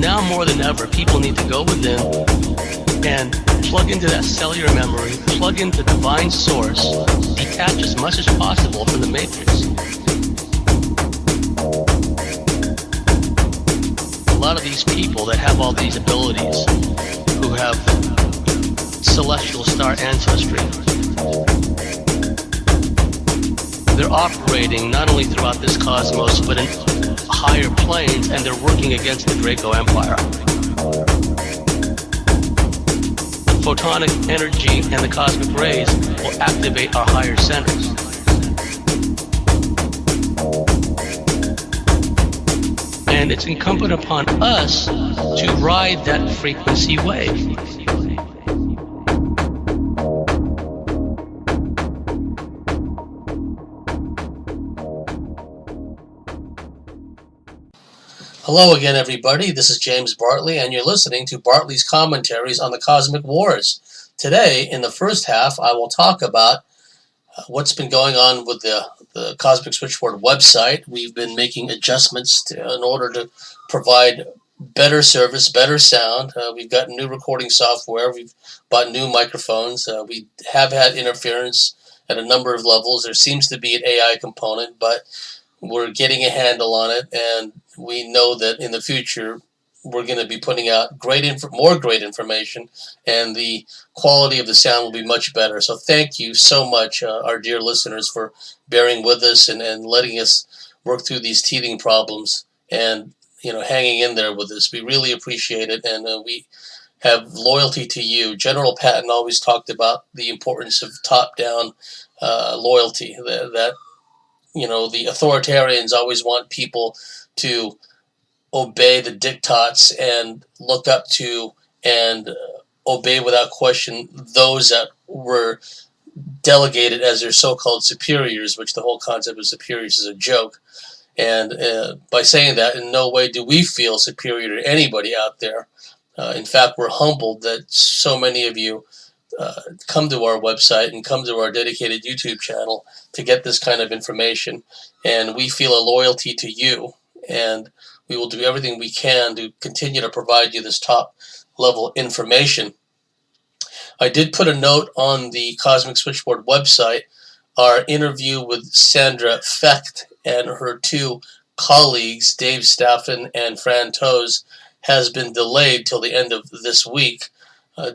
now more than ever, people need to go within and plug into that cellular memory, plug into divine source, detach as much as possible from the matrix. A lot of these people that have all these abilities, who have celestial star ancestry, they're operating not only throughout this cosmos, but in higher planes, and they're working against the Draco Empire. The photonic energy and the cosmic rays will activate our higher centers. And it's incumbent upon us to ride that frequency wave. Hello again, everybody. This is James Bartley, and you're listening to Bartley's Commentaries on the Cosmic Wars. Today, in the first half, I will talk about what's been going on with the Cosmic Switchboard website. We've been making adjustments in order to provide better service, better sound. We've got new recording software. We've bought new microphones. We have had interference at a number of levels. There seems to be an AI component, but we're getting a handle on it, and we know that in the future we're going to be putting out more great information, and the quality of the sound will be much better. So thank you so much, our dear listeners, for bearing with us and letting us work through these teething problems and hanging in there with us. We really appreciate it, and we have loyalty to you. General Patton always talked about the importance of top-down loyalty, that the authoritarians always want people to obey the diktats and look up to and obey without question those that were delegated as their so-called superiors, which the whole concept of superiors is a joke. And by saying that, in no way do we feel superior to anybody out there. In fact, we're humbled that so many of you come to our website and come to our dedicated YouTube channel to get this kind of information. And we feel a loyalty to you, and we will do everything we can to continue to provide you this top level information. I did put a note on the Cosmic Switchboard website. Our interview with Sandra Fecht and her two colleagues, Dave Staffen and Fran Toes, has been delayed till the end of this week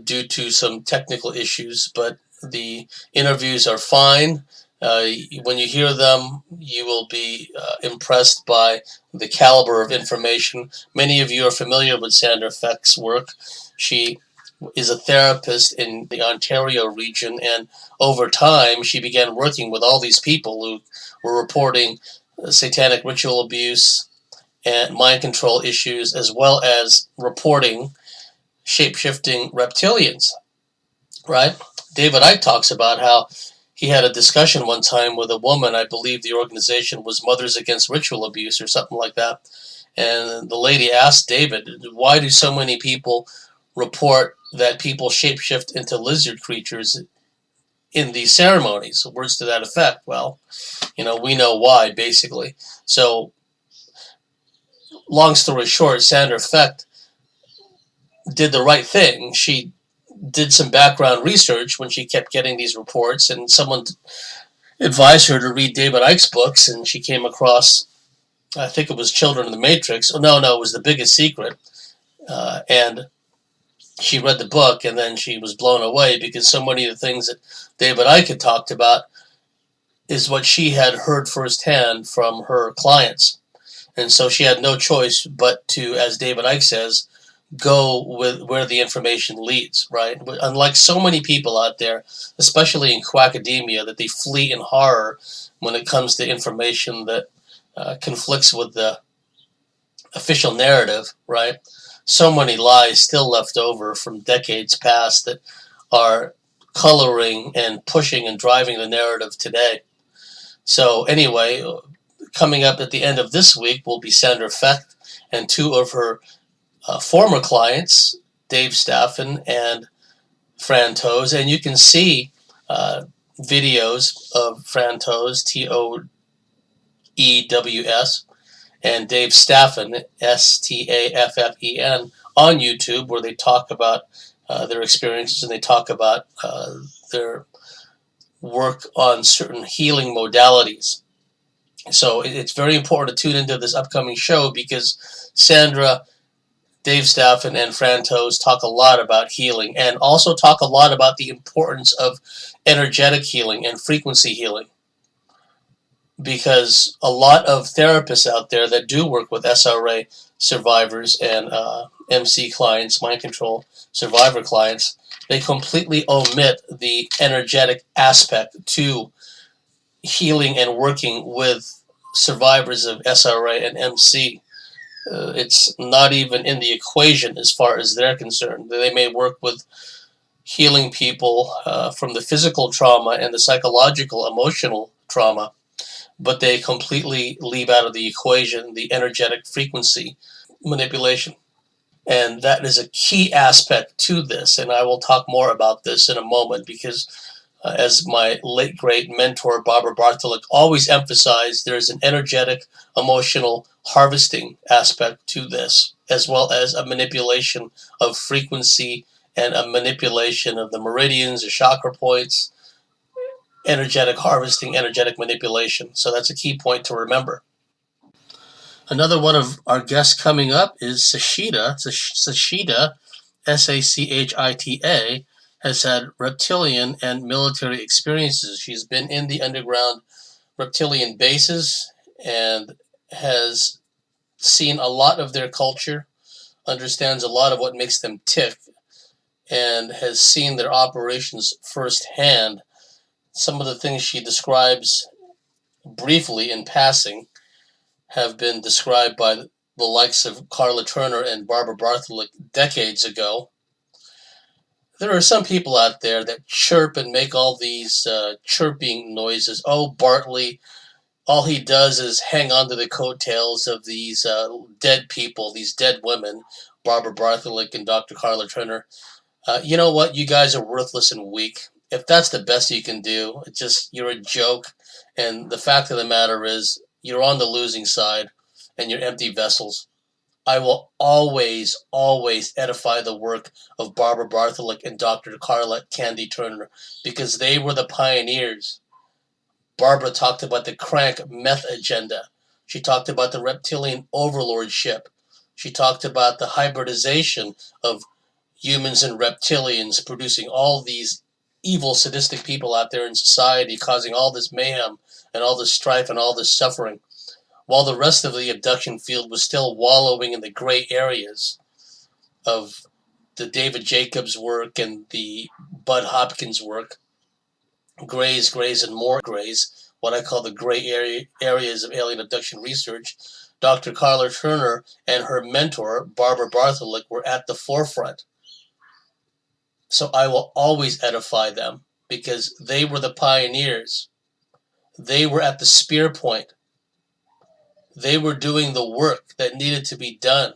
due to some technical issues, but the interviews are fine. When you hear them, you will be impressed by the caliber of information. Many of you are familiar with Sandra Fecht's work. She is a therapist in the Ontario region, and over time she began working with all these people who were reporting satanic ritual abuse and mind control issues, as well as reporting shape-shifting reptilians, right? David Icke talks about how he had a discussion one time with a woman. I believe the organization was Mothers Against Ritual Abuse or something like that. And the lady asked David, why do so many people report that people shapeshift into lizard creatures in these ceremonies? Words to that effect. Well, we know why, basically. So, long story short, Sandra Fecht did the right thing. She did some background research when she kept getting these reports, and someone advised her to read David Icke's books, and she came across, I think it was Children of the Matrix. Oh, no, it was The Biggest Secret. And she read the book, and then she was blown away because so many of the things that David Icke had talked about is what she had heard firsthand from her clients. And so she had no choice but to, as David Icke says, go with where the information leads, right? Unlike so many people out there, especially in quackademia, that they flee in horror when it comes to information that conflicts with the official narrative, right? So many lies still left over from decades past that are coloring and pushing and driving the narrative today. So anyway, coming up at the end of this week will be Sandra Fecht and two of her former clients, Dave Staffen and Fran Toes, and you can see videos of Fran Toes, Toews, and Dave Staffen, Staffen, on YouTube, where they talk about their experiences, and they talk about their work on certain healing modalities. So it's very important to tune into this upcoming show because Sandra, Dave Staffen, and Frantos talk a lot about healing and also talk a lot about the importance of energetic healing and frequency healing. Because a lot of therapists out there that do work with SRA survivors and MC clients, mind control survivor clients, they completely omit the energetic aspect to healing and working with survivors of SRA and MC. It's not even in the equation as far as they're concerned. They may work with healing people from the physical trauma and the psychological, emotional trauma, but they completely leave out of the equation the energetic frequency manipulation. And that is a key aspect to this. And I will talk more about this in a moment because, as my late great mentor, Barbara Bartholic, always emphasized, there's an energetic, emotional harvesting aspect to this, as well as a manipulation of frequency and a manipulation of the meridians, the chakra points, energetic harvesting, energetic manipulation. So that's a key point to remember. Another one of our guests coming up is Sachita. Sachita, Sachita, has had reptilian and military experiences. She's been in the underground reptilian bases and has seen a lot of their culture, understands a lot of what makes them tick, and has seen their operations firsthand. Some of the things she describes briefly in passing have been described by the likes of Karla Turner and Barbara Bartholic decades ago. There are some people out there that chirp and make all these chirping noises. Oh, Bartley, all he does is hang on to the coattails of these dead people, these dead women, Barbara Bartholic and Dr. Karla Turner. You know what? You guys are worthless and weak. If that's the best you can do, it's just, you're a joke. And the fact of the matter is, you're on the losing side and you're empty vessels. I will always, always edify the work of Barbara Bartholic and Dr. Karla Candy Turner because they were the pioneers. Barbara talked about the crank meth agenda. She talked about the reptilian overlordship. She talked about the hybridization of humans and reptilians, producing all these evil, sadistic people out there in society, causing all this mayhem and all this strife and all this suffering, while the rest of the abduction field was still wallowing in the gray areas of the David Jacobs work and the Bud Hopkins work. Grays, and more grays, what I call the gray areas of alien abduction research. Dr. Karla Turner and her mentor, Barbara Bartholic, were at the forefront. So I will always edify them because they were the pioneers. They were at the spear point. They were doing the work that needed to be done.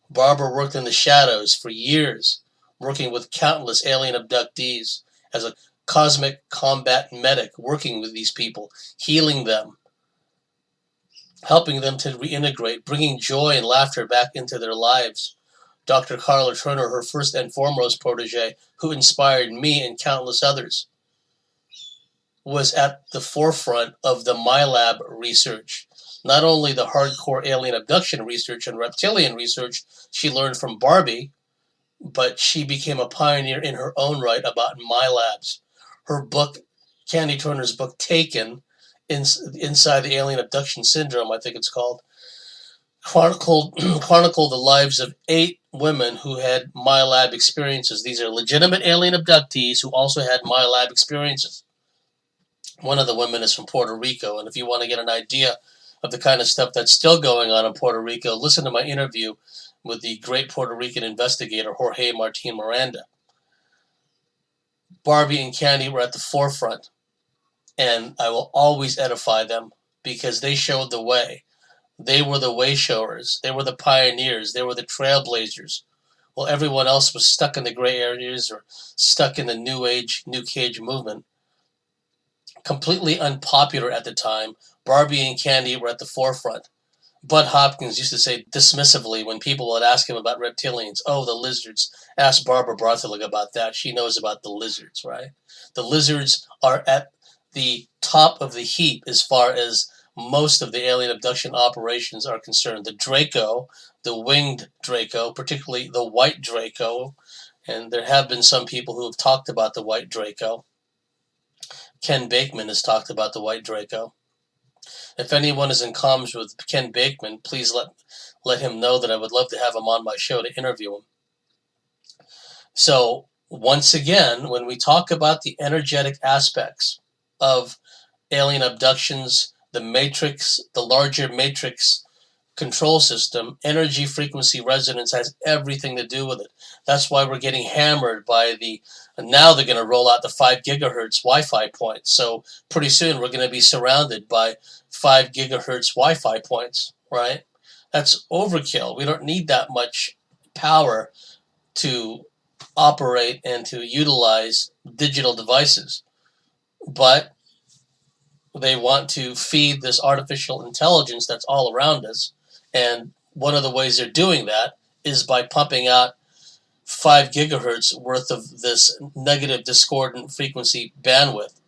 Barbara worked in the shadows for years, working with countless alien abductees as a cosmic combat medic, working with these people, healing them, helping them to reintegrate, bringing joy and laughter back into their lives. Dr. Karla Turner, her first and foremost protege, who inspired me and countless others, was at the forefront of the milab research. Not only the hardcore alien abduction research and reptilian research she learned from Barbie, but she became a pioneer in her own right about milabs. Her book, Candy Turner's book, Taken, Inside the Alien Abduction Syndrome, I think it's called, chronicled the lives of 8 women who had milab experiences. These are legitimate alien abductees who also had milab experiences. One of the women is from Puerto Rico, and if you want to get an idea of the kind of stuff that's still going on in Puerto Rico, listen to my interview with the great Puerto Rican investigator Jorge Martin Miranda. Barbie and Candy were at the forefront, and I will always edify them because they showed the way. They were the way showers. They were the pioneers. They were the trailblazers. While everyone else was stuck in the gray areas or stuck in the New Age, New Cage movement. Completely unpopular at the time, Barbie and Candy were at the forefront. Bud Hopkins used to say dismissively when people would ask him about reptilians, oh, the lizards. Ask Barbara Bartholic about that. She knows about the lizards, right? The lizards are at the top of the heap as far as most of the alien abduction operations are concerned. The Draco, the winged Draco, particularly the white Draco, and there have been some people who have talked about the white Draco. Ken Bakeman has talked about the white Draco. If anyone is in comms with Ken Bakeman, please let him know that I would love to have him on my show to interview him. So once again, when we talk about the energetic aspects of alien abductions, the matrix, the larger matrix control system, energy frequency resonance has everything to do with it. That's why we're getting hammered by now they're going to roll out the 5 gigahertz Wi-Fi points. So pretty soon we're going to be surrounded by 5 gigahertz Wi-Fi points, right? That's overkill. We don't need that much power to operate and to utilize digital devices. But they want to feed this artificial intelligence that's all around us. And one of the ways they're doing that is by pumping out 5 gigahertz worth of this negative discordant frequency bandwidth.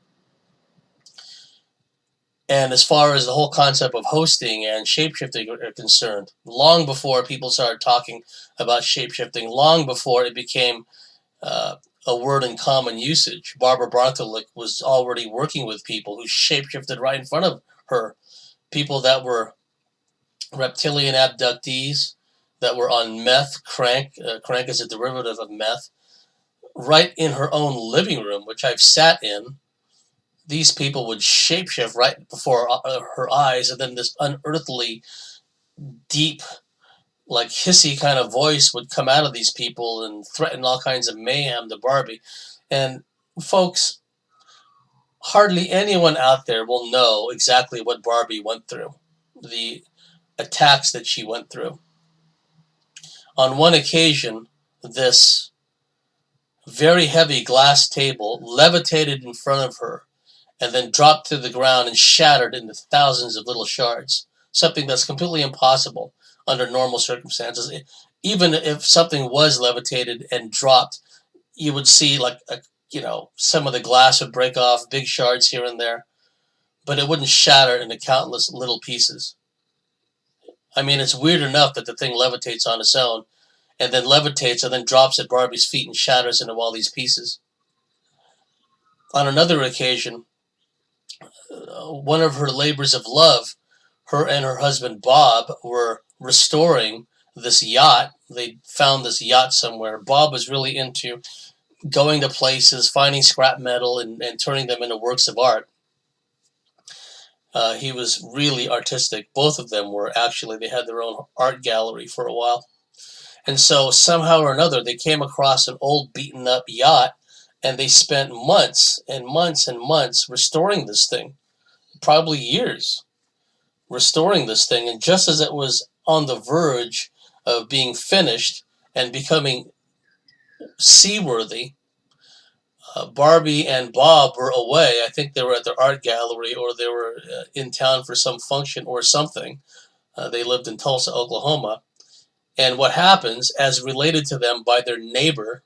And as far as the whole concept of hosting and shapeshifting are concerned, long before people started talking about shapeshifting, long before it became a word in common usage, Barbara Bartholic was already working with people who shapeshifted right in front of her. People that were reptilian abductees, that were on meth, crank is a derivative of meth, right in her own living room, which I've sat in. These people would shapeshift right before her eyes, and then this unearthly, deep, like hissy kind of voice would come out of these people and threaten all kinds of mayhem to Barbie. And folks, hardly anyone out there will know exactly what Barbie went through, the attacks that she went through. On one occasion, this very heavy glass table levitated in front of her and then dropped to the ground and shattered into thousands of little shards, something that's completely impossible under normal circumstances. Even if something was levitated and dropped, you would see some of the glass would break off, big shards here and there, but it wouldn't shatter into countless little pieces. I mean, it's weird enough that the thing levitates on its own and then levitates and then drops at Barbie's feet and shatters into all these pieces. On another occasion, one of her labors of love, her and her husband Bob were restoring this yacht. They found this yacht somewhere. Bob was really into going to places, finding scrap metal, and turning them into works of art. He was really artistic. Both of them were, actually. They had their own art gallery for a while. And so somehow or another, they came across an old beaten up yacht, and they spent months and months and months restoring this thing, probably years, restoring this thing. And just as it was on the verge of being finished and becoming seaworthy, Barbie and Bob were away. I think they were at their art gallery, or they were in town for some function or something. They lived in Tulsa, Oklahoma. And what happens, as related to them by their neighbor,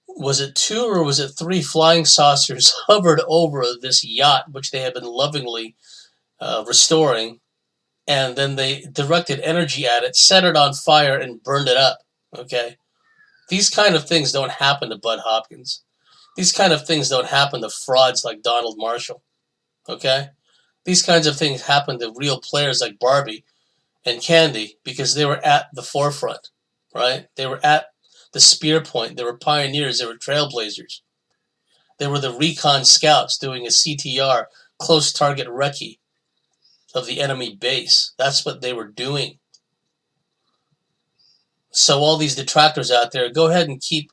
was it 2 or was it 3 flying saucers hovered over this yacht, which they had been lovingly restoring, and then they directed energy at it, set it on fire, and burned it up. Okay? These kind of things don't happen to Bud Hopkins. These kind of things don't happen to frauds like Donald Marshall. Okay? These kinds of things happen to real players like Barbie and Candy because they were at the forefront, right? They were at the spear point. They were pioneers. They were trailblazers. They were the recon scouts doing a CTR, close target recce of the enemy base. That's what they were doing. So all these detractors out there, go ahead and keep,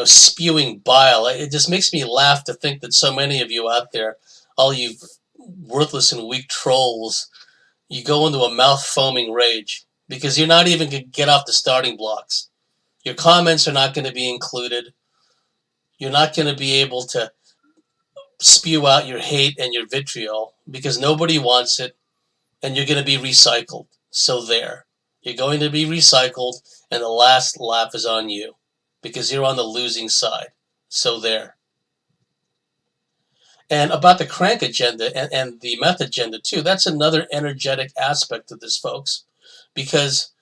spewing bile. It just makes me laugh to think that so many of you out there, all you worthless and weak trolls, you go into a mouth-foaming rage because you're not even going to get off the starting blocks. Your comments are not going to be included. You're not going to be able to spew out your hate and your vitriol because nobody wants it and you're going to be recycled. So there. You're going to be recycled, and the last laugh is on you because you're on the losing side. So there. And about the crank agenda and the meth agenda, too, that's another energetic aspect of this, folks. Because,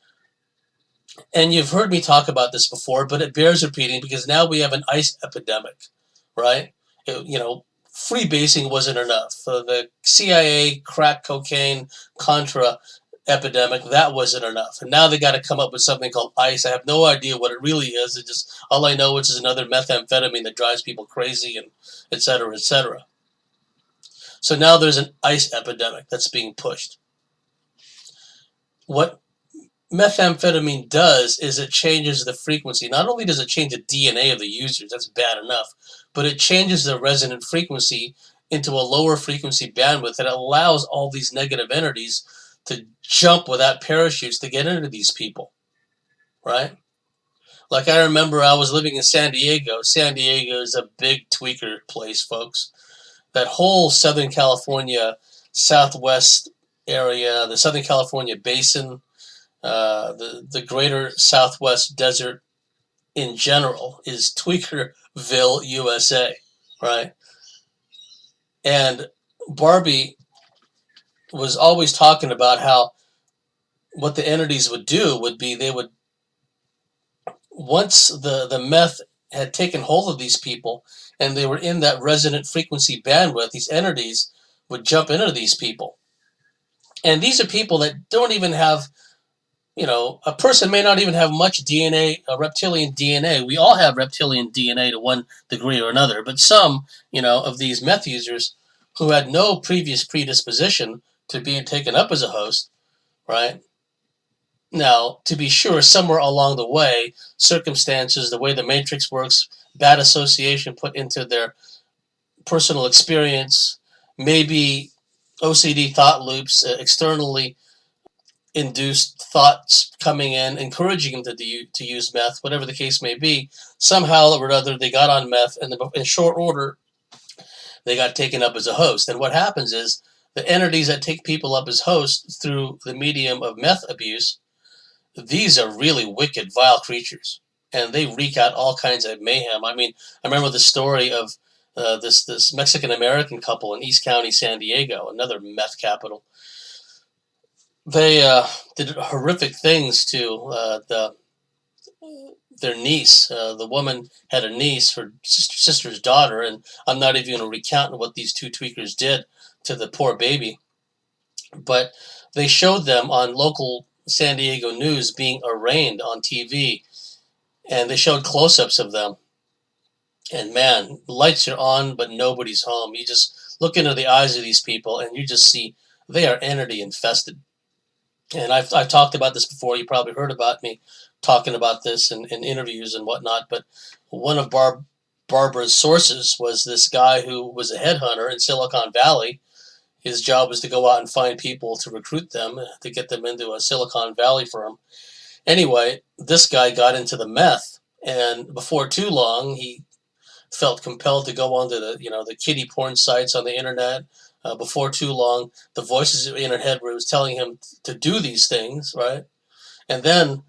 and you've heard me talk about this before, but it bears repeating because now we have an ICE epidemic, right? Freebasing wasn't enough. The CIA, crack cocaine, Contra epidemic, that wasn't enough. And now they got to come up with something called ICE. I have no idea what it really is. It just, all I know is another methamphetamine that drives people crazy, and et cetera, et cetera. So now there's an ICE epidemic that's being pushed. What methamphetamine does is it changes the frequency. Not only does it change the DNA of the users, that's bad enough, but it changes the resonant frequency into a lower frequency bandwidth that allows all these negative entities to jump without parachutes to get into these people, right? Like I remember I was living in San Diego. San Diego is a big tweaker place, folks. That whole Southern California, Southwest area, the Southern California basin, the greater Southwest desert in general is Tweakerville, USA, right? And Barbie was always talking about how what the entities would do would be they would, once the meth had taken hold of these people and they were in that resonant frequency bandwidth, these entities would jump into these people. And these are people that don't even have, a person may not even have much DNA, reptilian DNA. We all have reptilian DNA to one degree or another, but some, of these meth users who had no previous predisposition to being taken up as a host, right? Now, to be sure, somewhere along the way, circumstances, the way the matrix works, bad association put into their personal experience, maybe OCD thought loops, externally induced thoughts coming in, encouraging them to use meth, whatever the case may be. Somehow or other, they got on meth, and in short order, they got taken up as a host. And what happens is the entities that take people up as hosts through the medium of meth abuse, these are really wicked, vile creatures, and they wreak out all kinds of mayhem. I mean, I remember the story of this Mexican-American couple in East County, San Diego, another meth capital. They did horrific things to their niece. The woman had a niece, her sister's daughter, and I'm not even going to recount what these two tweakers did to the poor baby. But they showed them on local San Diego news being arraigned on TV, and they showed close-ups of them. And man, lights are on, but nobody's home. You just look into the eyes of these people, and you just see they are entity infested. And I've talked about this before. You probably heard about me talking about this in interviews and whatnot. But one of Barbara's sources was this guy who was a headhunter in Silicon Valley. His job was to go out and find people to recruit them, to get them into a Silicon Valley firm. Anyway, this guy got into the meth, and before too long, he felt compelled to go onto the kiddie porn sites on the internet. Before too long, the voices in her head was telling him to do these things, right? And then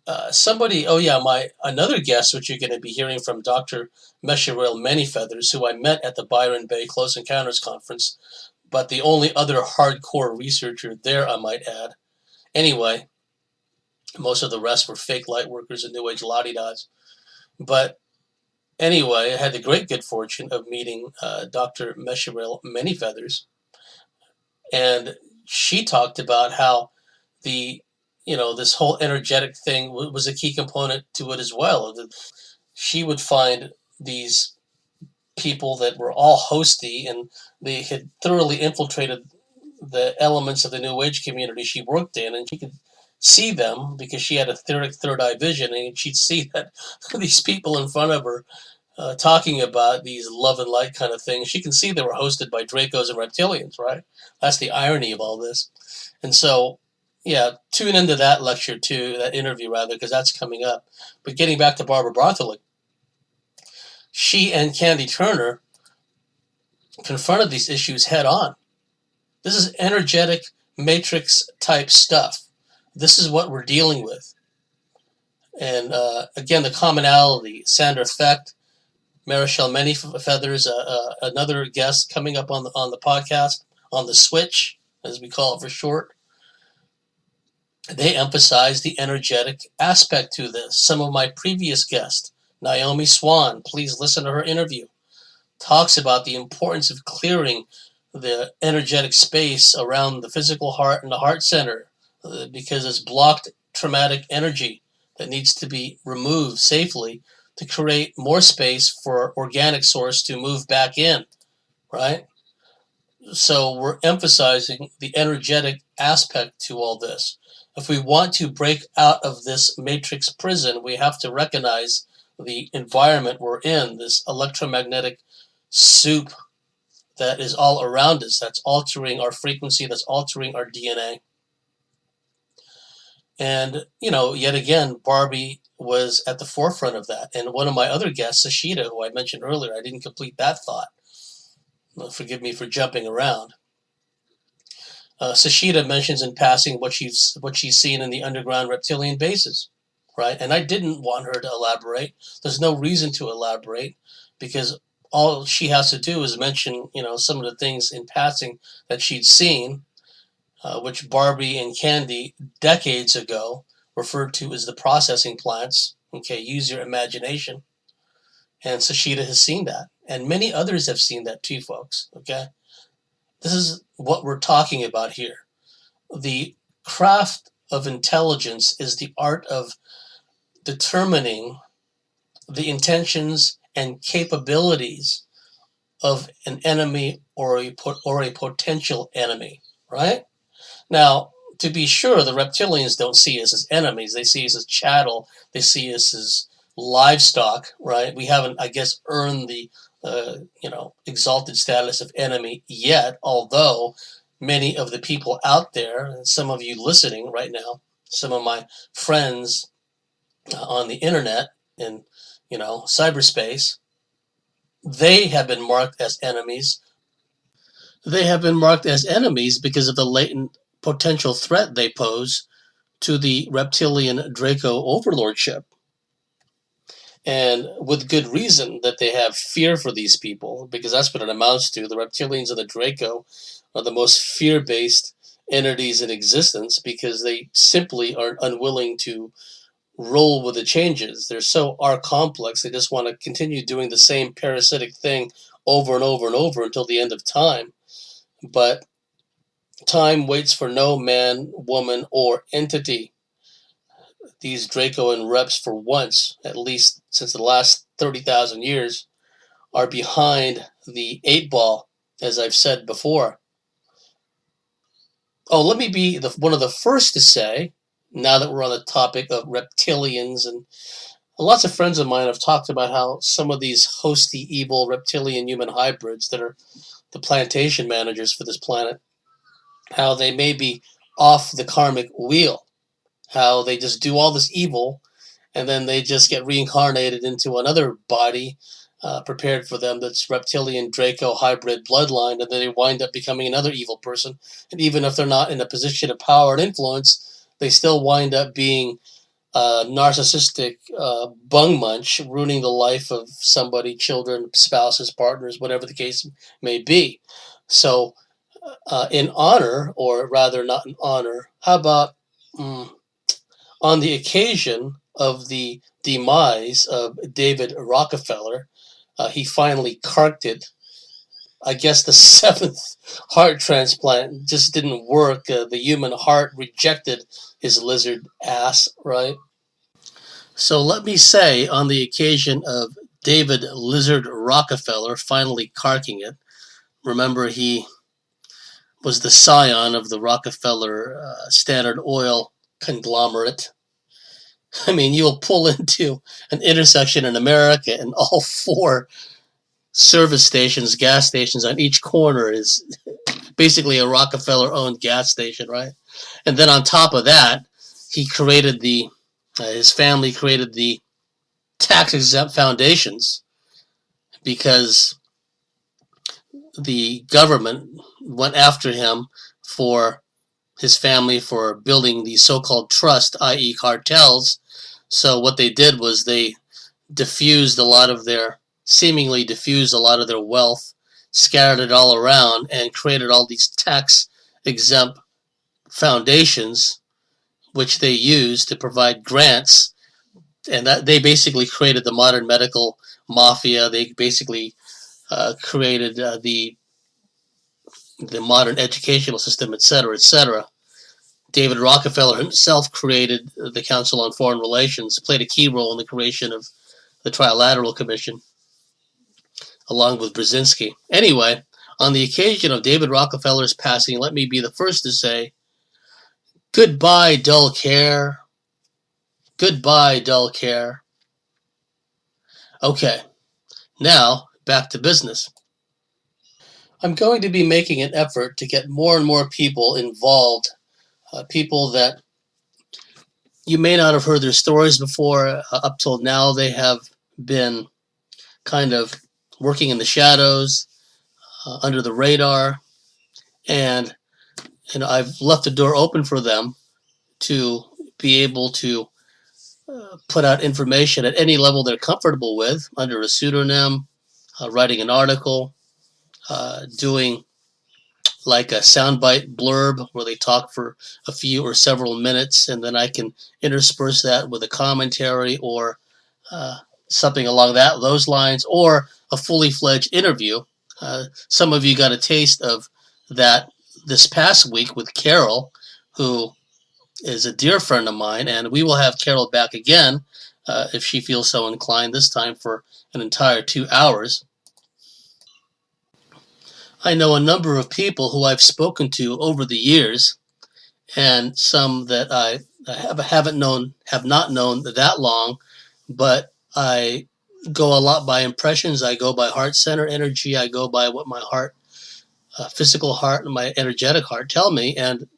another guest, which you're going to be hearing from, Dr. Mesheril ManyFeathers, who I met at the Byron Bay Close Encounters Conference, but the only other hardcore researcher there, I might add. Anyway, most of the rest were fake light workers and New Age la-di-das. But anyway, I had the great good fortune of meeting Dr. Mesheril ManyFeathers, and she talked about how this whole energetic thing was a key component to it as well. She would find these people that were all hosty, and they had thoroughly infiltrated the elements of the New Age community she worked in, and she could see them because she had a third eye vision, and she'd see that these people in front of her talking about these love and light kind of things. She can see they were hosted by Dracos and reptilians, right? That's the irony of all this. And so, yeah, tune into that lecture too, that interview rather, because that's coming up. But getting back to Barbara Bartholic, she and Karla Turner confronted these issues head on. This is energetic matrix type stuff. This is what we're dealing with. And again, the commonality, Sandra Fecht, Mesheril ManyFeathers, another guest coming up on the podcast, on the Switch, as we call it for short. They emphasize the energetic aspect to this. Some of my previous guests, Naomi Swan, please listen to her interview, talks about the importance of clearing the energetic space around the physical heart and the heart center because it's blocked traumatic energy that needs to be removed safely to create more space for organic source to move back in, right? So we're emphasizing the energetic aspect to all this. If we want to break out of this matrix prison, we have to recognize the environment we're in, this electromagnetic soup that is all around us, that's altering our frequency, that's altering our DNA. And, yet again, Barbie was at the forefront of that. And one of my other guests, Sashida, who I mentioned earlier, I didn't complete that thought. Forgive me for jumping around. Sashida mentions in passing what she's seen in the underground reptilian bases, right? And I didn't want her to elaborate. There's no reason to elaborate because all she has to do is mention, some of the things in passing that she'd seen, which Barbie and Candy decades ago referred to as the processing plants. Okay, use your imagination. And Sashida has seen that. And many others have seen that too, folks. Okay? This is what we're talking about here. The craft of intelligence is the art of determining the intentions and capabilities of an enemy or a potential enemy, right? Now, to be sure, the reptilians don't see us as enemies. They see us as chattel. They see us as livestock, right? We haven't, I guess, earned the exalted status of enemy yet, although many of the people out there, and some of you listening right now, some of my friends on the internet in, cyberspace, they have been marked as enemies. They have been marked as enemies because of the latent potential threat they pose to the reptilian Draco overlordship. And with good reason that they have fear for these people, because that's what it amounts to. The reptilians and the Draco are the most fear-based entities in existence because they simply are unwilling to roll with the changes. They're so R-complex, they just want to continue doing the same parasitic thing over and over and over until the end of time. But time waits for no man, woman, or entity. These Draco and Reps, for once, at least since the last 30,000 years, are behind the 8 ball, as I've said before. Oh, let me be one of the first to say, now that we're on the topic of reptilians, and lots of friends of mine have talked about how some of these hosty, evil reptilian human hybrids that are the plantation managers for this planet, how they may be off the karmic wheel, how they just do all this evil and then they just get reincarnated into another body prepared for them that's reptilian Draco hybrid bloodline, and then they wind up becoming another evil person. And even if they're not in a position of power and influence, they still wind up being narcissistic bung munch, ruining the life of somebody, children, spouses, partners, whatever the case may be. So in honor, or rather not in honor, how about on the occasion of the demise of David Rockefeller, he finally carked it. I guess the 7th heart transplant just didn't work. The human heart rejected his lizard ass, right? So let me say, on the occasion of David Lizard Rockefeller finally carking it, remember he was the scion of the Rockefeller Standard Oil conglomerate. I mean, you'll pull into an intersection in America and all 4 service stations, gas stations on each corner is basically a Rockefeller-owned gas station, right? And then on top of that, he created his family created the tax-exempt foundations because the government went after him for his family for building the so-called trust, i.e. cartels. So what they did was they seemingly diffused a lot of their wealth, scattered it all around, and created all these tax-exempt foundations, which they used to provide grants, and that they basically created the modern medical mafia. They basically created the modern educational system, etc., etc. David Rockefeller himself created the Council on Foreign Relations, played a key role in the creation of the Trilateral Commission, along with Brzezinski. Anyway, on the occasion of David Rockefeller's passing, let me be the first to say, goodbye, dull care. Goodbye, dull care. Okay, now back to business. I'm going to be making an effort to get more and more people involved, people that you may not have heard their stories before. Up till now, they have been kind of working in the shadows, under the radar, and I've left the door open for them to be able to put out information at any level they're comfortable with, under a pseudonym, writing an article, doing like a soundbite blurb where they talk for a few or several minutes, and then I can intersperse that with a commentary or uh, something along those lines, or a fully fledged interview. Some of you got a taste of that this past week with Carol, who is a dear friend of mine, and we will have Carol back again if she feels so inclined, this time for an entire 2 hours. I know a number of people who I've spoken to over the years, and some that I have not known that long, but I go a lot by impressions. I go by heart center energy. I go by what my heart, physical heart, and my energetic heart tell me, and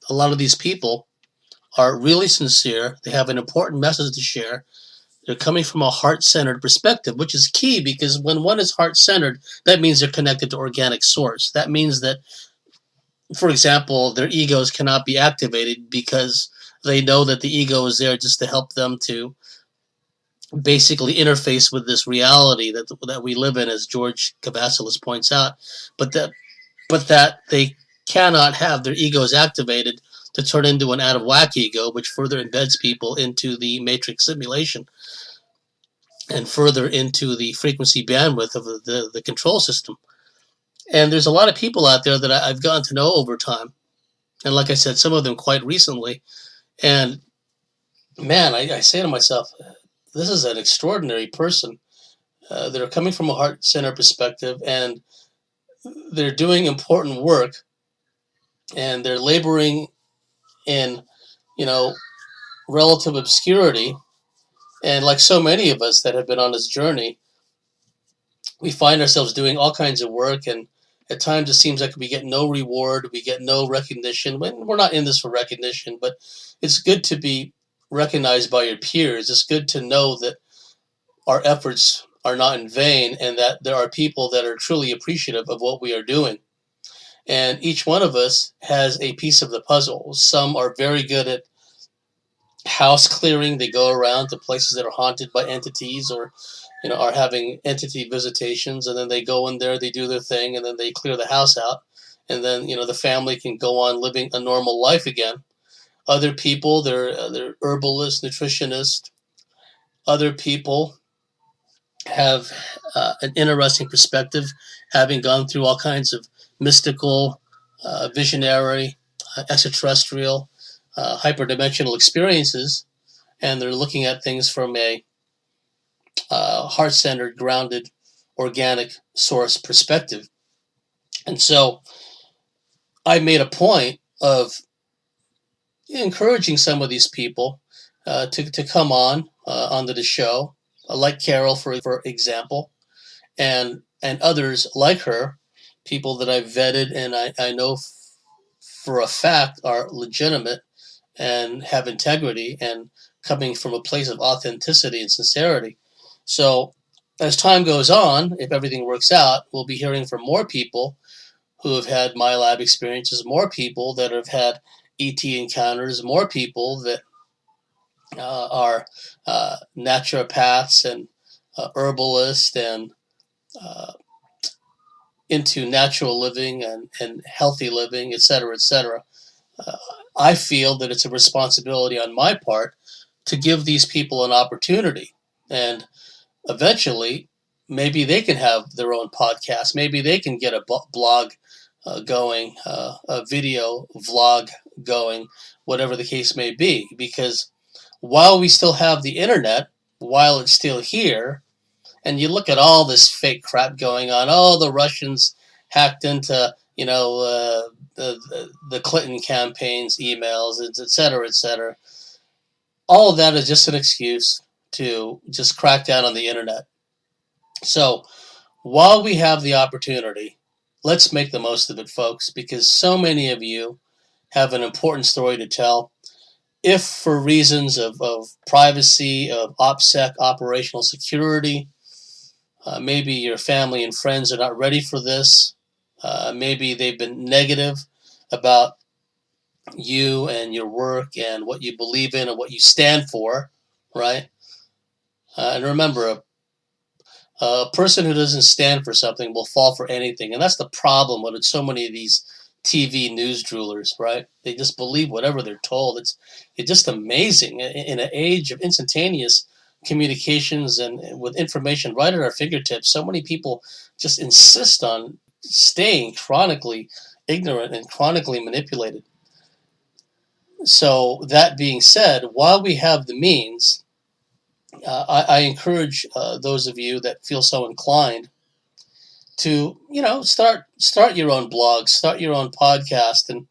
a lot of these people are really sincere. They have an important message to share. They're coming from a heart-centered perspective, which is key, because when one is heart-centered, that means they're connected to organic source. That means that, for example, their egos cannot be activated because they know that the ego is there just to help them to basically interface with this reality that we live in, as George Kavasilis points out, but that they cannot have their egos activated to turn into an out of whack ego, which further embeds people into the matrix simulation and further into the frequency bandwidth of the control system. And there's a lot of people out there that I've gotten to know over time, and like I said, some of them quite recently. And man, I say to myself, this is an extraordinary person. They're coming from a heart center perspective, and they're doing important work, and they're laboring in, you know, relative obscurity. And like so many of us that have been on this journey, we find ourselves doing all kinds of work, and at times it seems like we get no reward, we get no recognition. When we're not in this for recognition, but it's good to be recognized by your peers. It's good to know that our efforts are not in vain, and that there are people that are truly appreciative of what we are doing. And each one of us has a piece of the puzzle. Some are very good at house clearing. They go around to places that are haunted by entities, or are having entity visitations, and then they go in there, they do their thing, and then they clear the house out, and then the family can go on living a normal life again. Other people, they're herbalists, nutritionists. Other people have an interesting perspective, having gone through all kinds of mystical, visionary, extraterrestrial, hyperdimensional experiences, and they're looking at things from a heart-centered, grounded, organic source perspective. And so I made a point of encouraging some of these people to come on onto the show, like Carol, for example, and others like her, people that I've vetted and I know for a fact are legitimate and have integrity and coming from a place of authenticity and sincerity. So as time goes on, if everything works out, we'll be hearing from more people who have had milab experiences, more people that have had ET encounters, more people that are naturopaths and herbalists and uh, into natural living and healthy living, etc., etc. Uh, I feel that it's a responsibility on my part to give these people an opportunity. And eventually, maybe they can have their own podcast. Maybe they can get a blog going, a video vlog going, whatever the case may be. Because while we still have the internet, while it's still here, and you look at all this fake crap going on, oh, the Russians hacked into, the Clinton campaign's emails, et cetera, et cetera. All of that is just an excuse to just crack down on the internet. So while we have the opportunity, let's make the most of it, folks, because so many of you have an important story to tell. If for reasons of privacy, of OPSEC, operational security, maybe your family and friends are not ready for this. Maybe they've been negative about you and your work and what you believe in and what you stand for, right? And remember, a person who doesn't stand for something will fall for anything. And that's the problem with so many of these TV news droolers, right? They just believe whatever they're told. It's just amazing. In an age of instantaneous communications and with information right at our fingertips, so many people just insist on staying chronically ignorant and chronically manipulated. So that being said, while we have the means, I encourage those of you that feel so inclined to, start your own blog, start your own podcast, and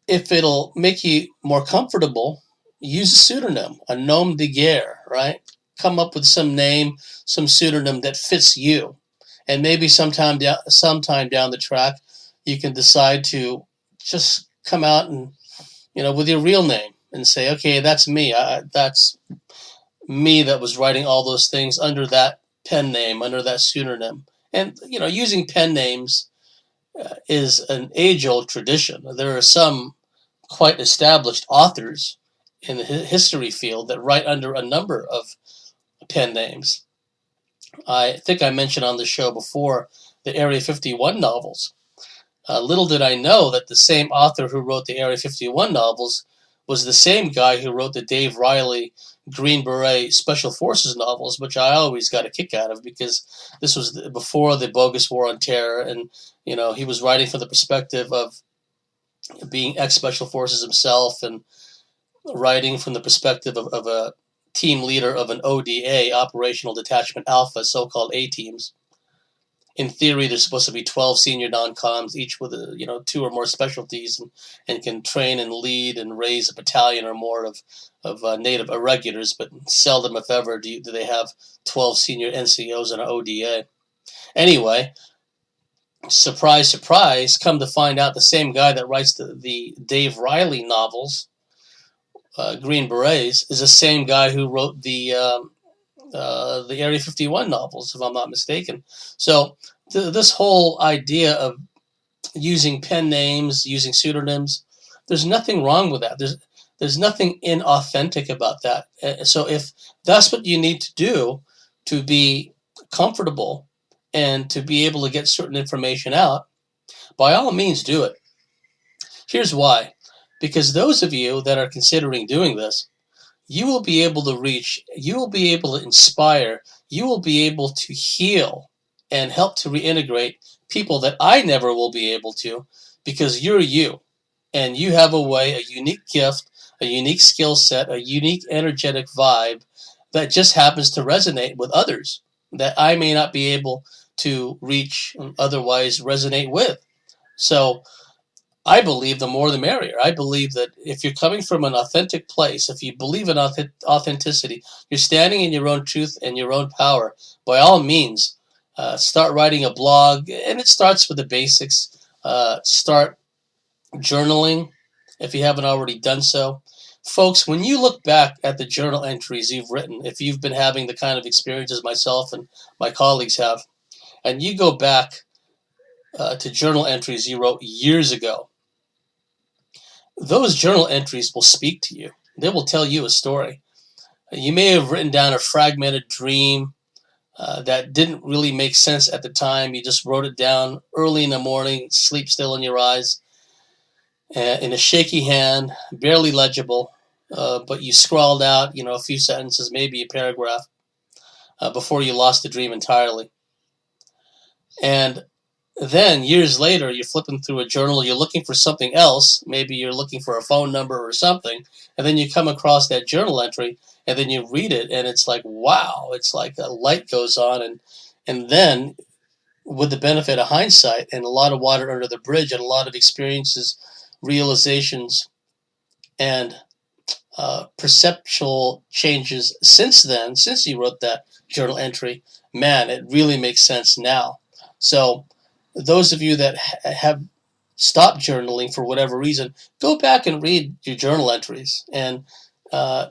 if it'll make you more comfortable, use a pseudonym, a nom de guerre, right? Come up with some name, some pseudonym that fits you, and maybe sometime down the track, you can decide to just come out and, with your real name and say, okay, that's me. That's me that was writing all those things under that pen name, under that pseudonym. And, using pen names is an age-old tradition. There are some quite established authors in the history field that write under a number of pen names. I think I mentioned on the show before the Area 51 novels. Little did I know that the same author who wrote the Area 51 novels was the same guy who wrote the Dave Riley Green Beret Special Forces novels, which I always got a kick out of because this was before the bogus War on Terror, and he was writing from the perspective of being ex-Special Forces himself and writing from the perspective of a team leader of an ODA, Operational Detachment Alpha, so-called A-teams. In theory, there's supposed to be 12 senior non-coms, each with 2 or more specialties, and can train and lead and raise a battalion or more of native irregulars, but seldom, if ever, do they have 12 senior NCOs in an ODA. Anyway, surprise, surprise, come to find out the same guy that writes the Dave Riley novels, Green Berets, is the same guy who wrote the Area 51 novels, if I'm not mistaken. So this whole idea of using pen names, using pseudonyms, there's nothing wrong with that. There's nothing inauthentic about that. So if that's what you need to do to be comfortable and to be able to get certain information out, by all means do it. Here's why. Because those of you that are considering doing this, you will be able to reach, you will be able to inspire, you will be able to heal and help to reintegrate people that I never will be able to, because you're you. And you have a way, a unique gift, a unique skill set, a unique energetic vibe that just happens to resonate with others that I may not be able to reach and otherwise resonate with. So I believe the more the merrier. I believe that if you're coming from an authentic place, if you believe in authenticity, you're standing in your own truth and your own power, by all means, start writing a blog. And it starts with the basics. Start journaling. if you haven't already done so. Folks, when you look back at the journal entries you've written, if you've been having the kind of experiences myself and my colleagues have, and you go back to journal entries you wrote years ago, those journal entries will speak to you. They will tell you a story. You may have written down a fragmented dream that didn't really make sense at the time. You just wrote it down early in the morning, sleep still in your eyes, in a shaky hand, barely legible, but you scrawled out, a few sentences, maybe a paragraph, before you lost the dream entirely. And then years later, you're flipping through a journal, you're looking for something else, maybe you're looking for a phone number or something, and then you come across that journal entry, and then you read it, and it's like, wow, it's like a light goes on, and then, with the benefit of hindsight and a lot of water under the bridge and a lot of experiences, realizations, and perceptual changes since then, since you wrote that journal entry, man, it really makes sense now. So those of you that have stopped journaling for whatever reason, go back and read your journal entries, and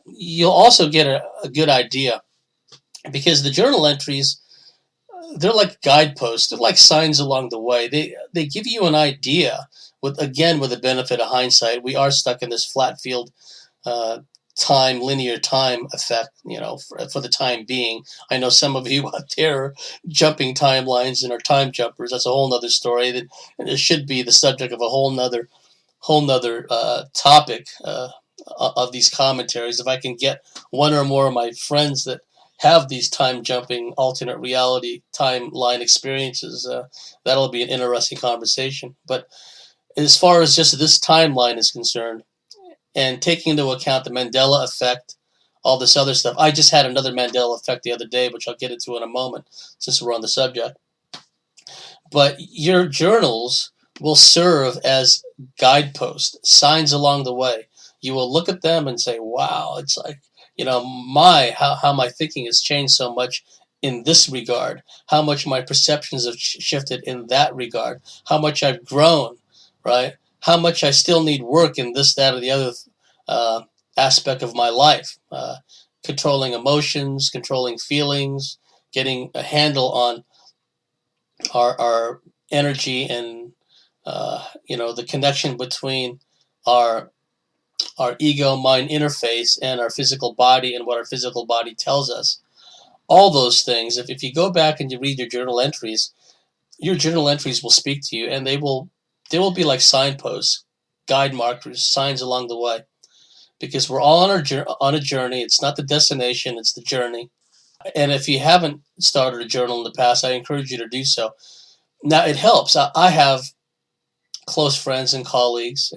you'll also get a good idea, because the journal entries, they're like guideposts. They're like signs along the way. They give you an idea. With the benefit of hindsight, we are stuck in this flat field linear time effect, for the time being. I know some of you out there are jumping timelines and are time jumpers. That's a whole nother story, and it should be the subject of a whole nother topic of these commentaries. If I can get one or more of my friends that have these time jumping alternate reality timeline experiences, that'll be an interesting conversation. But as far as just this timeline is concerned, and taking into account the Mandela effect, all this other stuff, I just had another Mandela effect the other day, which I'll get into in a moment since we're on the subject. But your journals will serve as guideposts, signs along the way. You will look at them and say, wow, it's like, how my thinking has changed so much in this regard, how much my perceptions have shifted in that regard, how much I've grown, right? How much I still need work in this, that, or the other aspect of my life. Controlling emotions, controlling feelings, getting a handle on our energy and, the connection between our ego-mind interface and our physical body and what our physical body tells us. All those things, if you go back and you read your journal entries will speak to you, and they will be like signposts, guide markers, signs along the way, because we're all on a journey. It's not the destination, it's the journey. And if you haven't started a journal in the past, I encourage you to do so. Now, it helps. I have close friends and colleagues,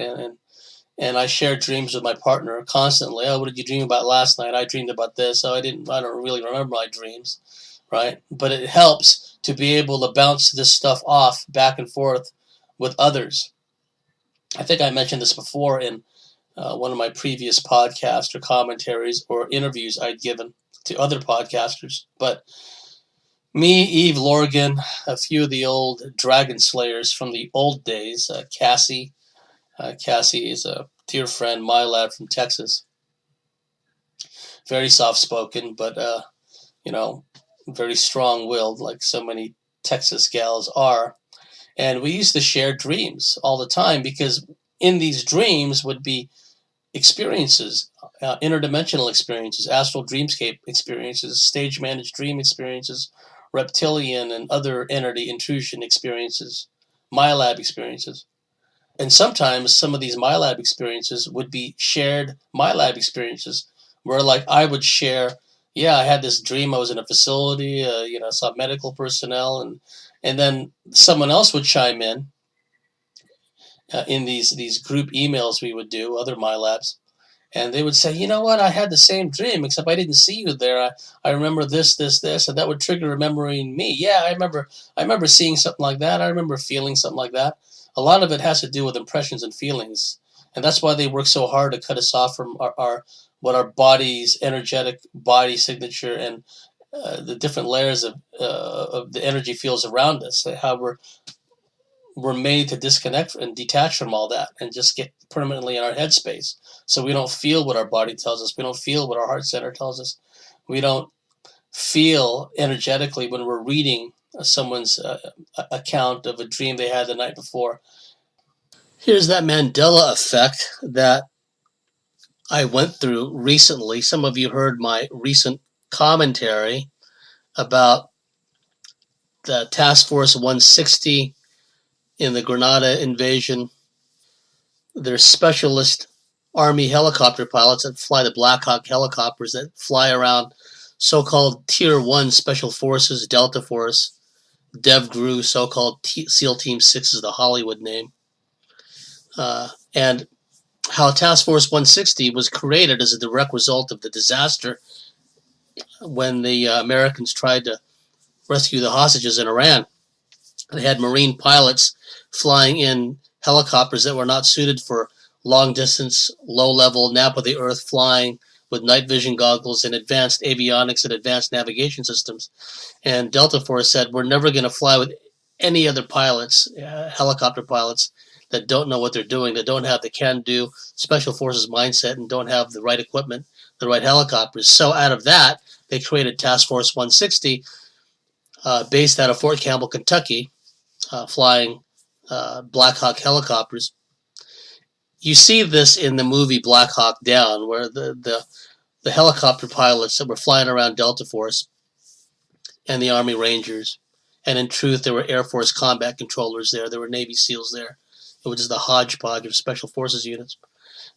and I share dreams with my partner constantly. Oh, what did you dream about last night? I dreamed about this. Oh, I don't really remember my dreams, right? But it helps to be able to bounce this stuff off back and forth with others. I think I mentioned this before in one of my previous podcasts or commentaries or interviews I'd given to other podcasters. But me, Eve Lorgan, a few of the old dragon slayers from the old days, Cassie. Cassie is a dear friend, milab from Texas. Very soft-spoken, but, very strong-willed, like so many Texas gals are. And we used to share dreams all the time, because in these dreams would be experiences, interdimensional experiences, astral dreamscape experiences, stage-managed dream experiences, reptilian and other entity intrusion experiences, milab experiences. And sometimes some of these milab experiences would be shared milab experiences, where like I would share, yeah, I had this dream I was in a facility, saw medical personnel, and then someone else would chime in these group emails we would do, other milabs, and they would say, you know what, I had the same dream, except I didn't see you there. I remember this, and that would trigger remembering me. Yeah, I remember seeing something like that. I remember feeling something like that. A lot of it has to do with impressions and feelings. And that's why they work so hard to cut us off from what our body's energetic body signature and the different layers of the energy fields around us, how we're we're made to disconnect and detach from all that and just get permanently in our headspace. So we don't feel what our body tells us. We don't feel what our heart center tells us. We don't feel energetically when we're reading someone's account of a dream they had the night before. Here's that Mandela effect that I went through recently. Some of you heard my recent commentary about the Task Force 160 in the Grenada invasion. There's specialist Army helicopter pilots that fly the Black Hawk helicopters that fly around so-called Tier 1 Special Forces, Delta Force, DevGru, so-called SEAL Team 6 is the Hollywood name. And how Task Force 160 was created as a direct result of the disaster when the Americans tried to rescue the hostages in Iran. They had Marine pilots flying in helicopters that were not suited for long-distance, low-level, nap-of-the-earth flying with night vision goggles and advanced avionics and advanced navigation systems. And Delta Force said, we're never going to fly with any other pilots, helicopter pilots, that don't know what they're doing, that don't have the can-do special forces mindset and don't have the right equipment, the right helicopters. So out of that, they created Task Force 160, based out of Fort Campbell, Kentucky, flying Black Hawk helicopters. You see this in the movie Black Hawk Down, where the helicopter pilots that were flying around Delta Force and the Army Rangers, and in truth there were Air Force combat controllers there, there were Navy SEALs there. It was just the hodgepodge of special forces units.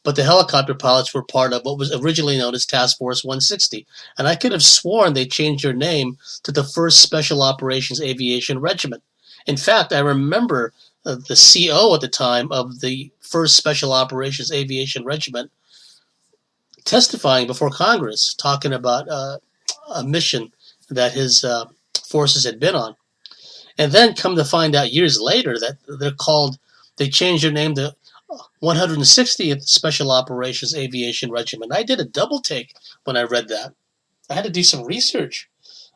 But the helicopter pilots were part of what was originally known as Task Force 160. And I could have sworn they changed their name to the 1st Special Operations Aviation Regiment. In fact, I remember the CO at the time of the 1st Special Operations Aviation Regiment testifying before Congress, talking about a mission that his forces had been on. And then come to find out years later that they changed their name to 160th Special Operations Aviation Regiment. I did a double take when I read that. I had to do some research.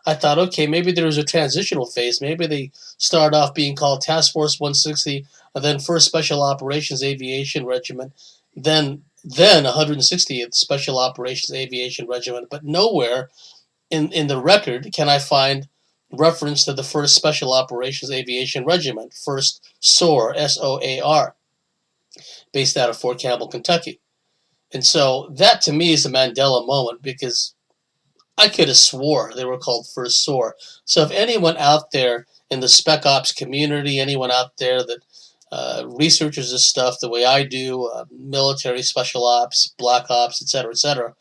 I thought, okay, maybe there was a transitional phase. Maybe they started off being called Task Force 160, and then 1st Special Operations Aviation Regiment, then 160th Special Operations Aviation Regiment. But nowhere in the record can I find reference to the 1st Special Operations Aviation Regiment, 1st SOAR, SOAR, based out of Fort Campbell, Kentucky. And so that to me is a Mandela moment, because I could have swore they were called 1st SOAR. So if anyone out there in the Spec Ops community, anyone out there that researches this stuff the way I do, military, special ops, black ops, etc.,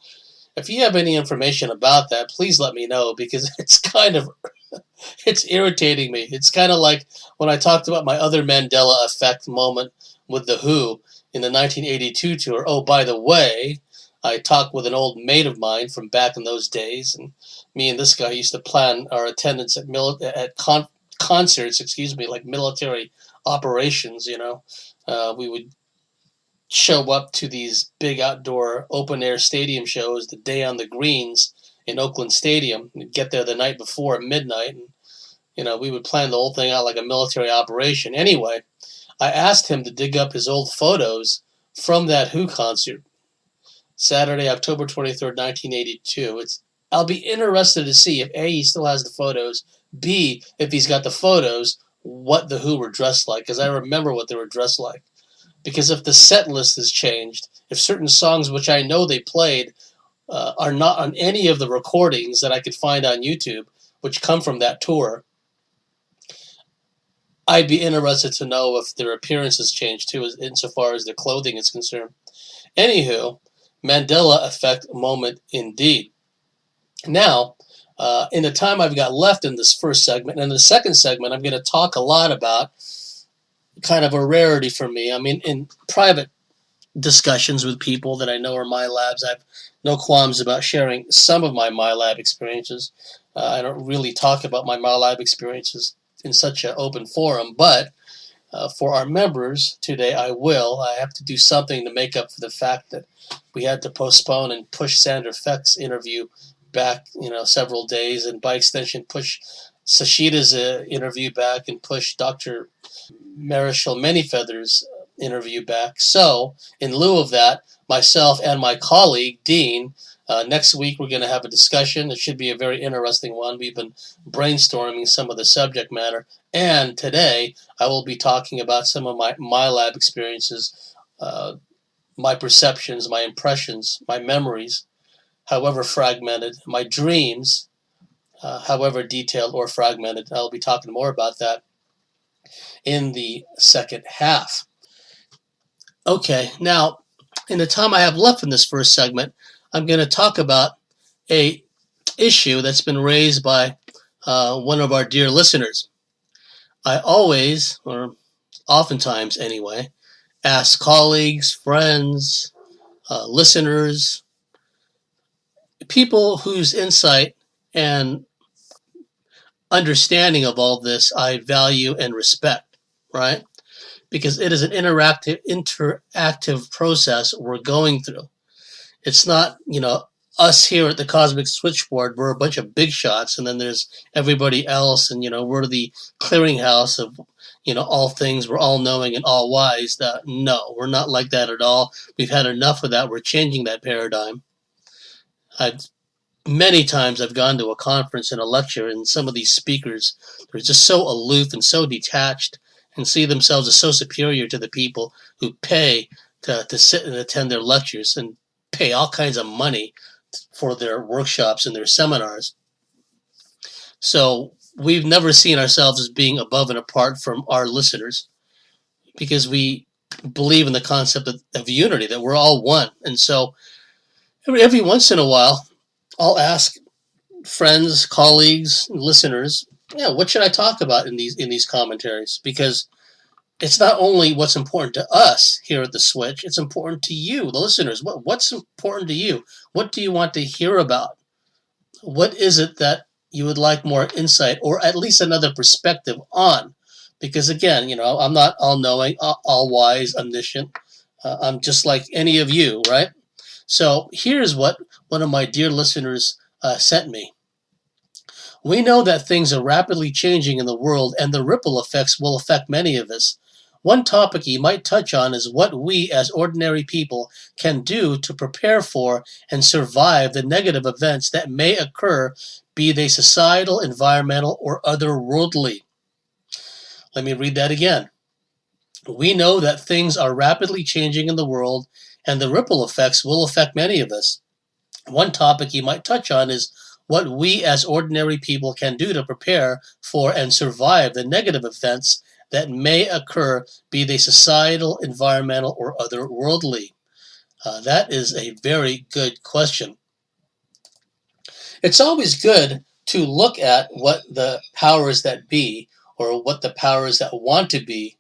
if you have any information about that, please let me know, because it's irritating me. It's kind of like when I talked about my other Mandela effect moment with The Who in the 1982 tour. Oh, by the way, I talked with an old mate of mine from back in those days, and me and this guy used to plan our attendance at concerts, like military operations. We would show up to these big outdoor open-air stadium shows the day on the greens in Oakland Stadium. We'd get there the night before at midnight, and we would plan the whole thing out like a military operation. Anyway, I asked him to dig up his old photos from that Who concert, Saturday, October 23rd, 1982. I'll be interested to see if A, he still has the photos, B, if he's got the photos, what the Who were dressed like, because I remember what they were dressed like. Because if the set list has changed, if certain songs which I know they played are not on any of the recordings that I could find on YouTube, which come from that tour, I'd be interested to know if their appearance has changed too, insofar as their clothing is concerned. Anywho, Mandela effect moment indeed. Now, in the time I've got left in this first segment, and in the second segment, I'm going to talk a lot about kind of a rarity for me. I mean, in private discussions with people that I know are milabs, I have no qualms about sharing some of my milab experiences. I don't really talk about my milab experiences in such an open forum, but for our members today, I will. I have to do something to make up for the fact that we had to postpone and push Sandra Fecht's interview back, several days, and by extension push Sashida's interview back and pushed Dr. Mesheril ManyFeathers' interview back. So, in lieu of that, myself and my colleague, Dean, next week we're going to have a discussion. It should be a very interesting one. We've been brainstorming some of the subject matter. And today I will be talking about some of my milab experiences, my perceptions, my impressions, my memories, however fragmented, my dreams, however detailed or fragmented. I'll be talking more about that in the second half. Okay, now, in the time I have left in this first segment, I'm going to talk about a issue that's been raised by one of our dear listeners. I always, or oftentimes anyway, ask colleagues, friends, listeners, people whose insight and understanding of all this I value and respect, right? Because it is an interactive process we're going through. It's not, us here at the Cosmic Switchboard, we're a bunch of big shots, and then there's everybody else, and, we're the clearinghouse of, all things, we're all knowing and all wise. No, we're not like that at all. We've had enough of that. We're changing that paradigm. Many times I've gone to a conference and a lecture, and some of these speakers are just so aloof and so detached and see themselves as so superior to the people who pay to sit and attend their lectures and pay all kinds of money for their workshops and their seminars. So we've never seen ourselves as being above and apart from our listeners, because we believe in the concept of unity, that we're all one. And so every once in a while, I'll ask friends, colleagues, listeners, what should I talk about in these commentaries? Because it's not only what's important to us here at the Switch, it's important to you, the listeners. What's important to you? What do you want to hear about? What is it that you would like more insight or at least another perspective on? Because again, I'm not all-knowing, all-wise, omniscient. I'm just like any of you, right? So here's what one of my dear listeners sent me. We know that things are rapidly changing in the world, and the ripple effects will affect many of us. One topic you might touch on is what we as ordinary people can do to prepare for and survive the negative events that may occur, be they societal, environmental, or otherworldly. Let me read that again. We know that things are rapidly changing in the world, and the ripple effects will affect many of us. One topic you might touch on is what we as ordinary people can do to prepare for and survive the negative events that may occur, be they societal, environmental, or otherworldly. That is a very good question. It's always good to look at what the powers that be, or what the powers that want to be,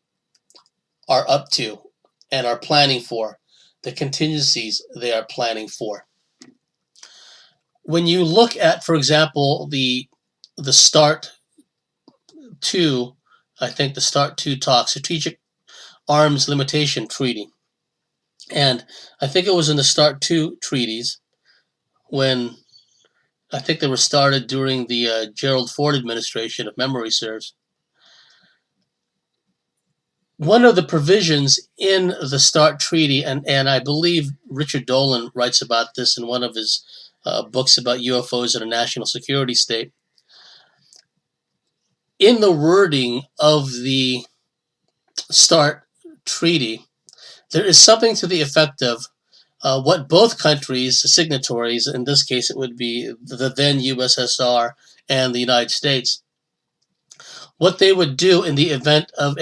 are up to and are planning for, the contingencies they are planning for. When you look at, for example, the START 2, I think the START 2 talk, Strategic Arms Limitation Treaty, and I think it was in the START 2 treaties when I think they were started during the Gerald Ford administration, if memory serves. One of the provisions in the START treaty, and I believe Richard Dolan writes about this in one of his books about UFOs in a national security state. In the wording of the START treaty, there is something to the effect of what both countries, signatories, in this case it would be the then USSR and the United States, what they would do in the event of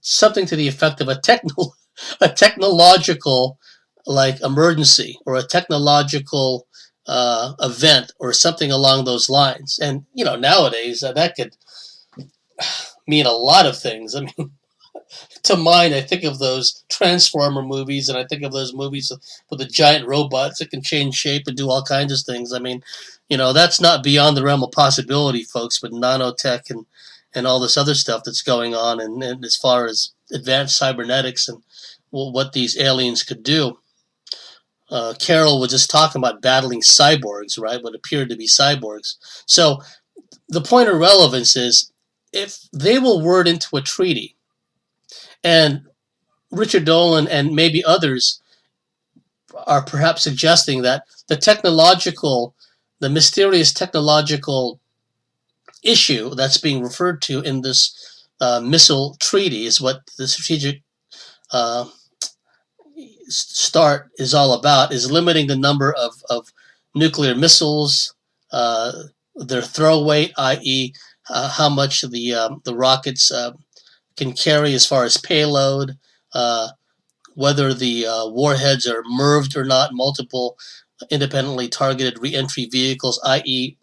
something to the effect of a technological emergency, or a technological event, or something along those lines. And nowadays that could mean a lot of things. I mean, to mind, I think of those Transformer movies, and I think of those movies with the giant robots that can change shape and do all kinds of things. I mean, that's not beyond the realm of possibility, folks, with nanotech and all this other stuff that's going on, and as far as advanced cybernetics and what these aliens could do. Carol was just talking about battling cyborgs, right? What appeared to be cyborgs. So the point of relevance is if they will word into a treaty, and Richard Dolan and maybe others are perhaps suggesting that the mysterious technological issue that's being referred to in this missile treaty is what the strategic uh, START is all about, is limiting the number of nuclear missiles, their throw weight, i.e., how much the rockets can carry as far as payload, uh, whether the warheads are MIRVed or not, multiple independently targeted reentry vehicles, i.e.,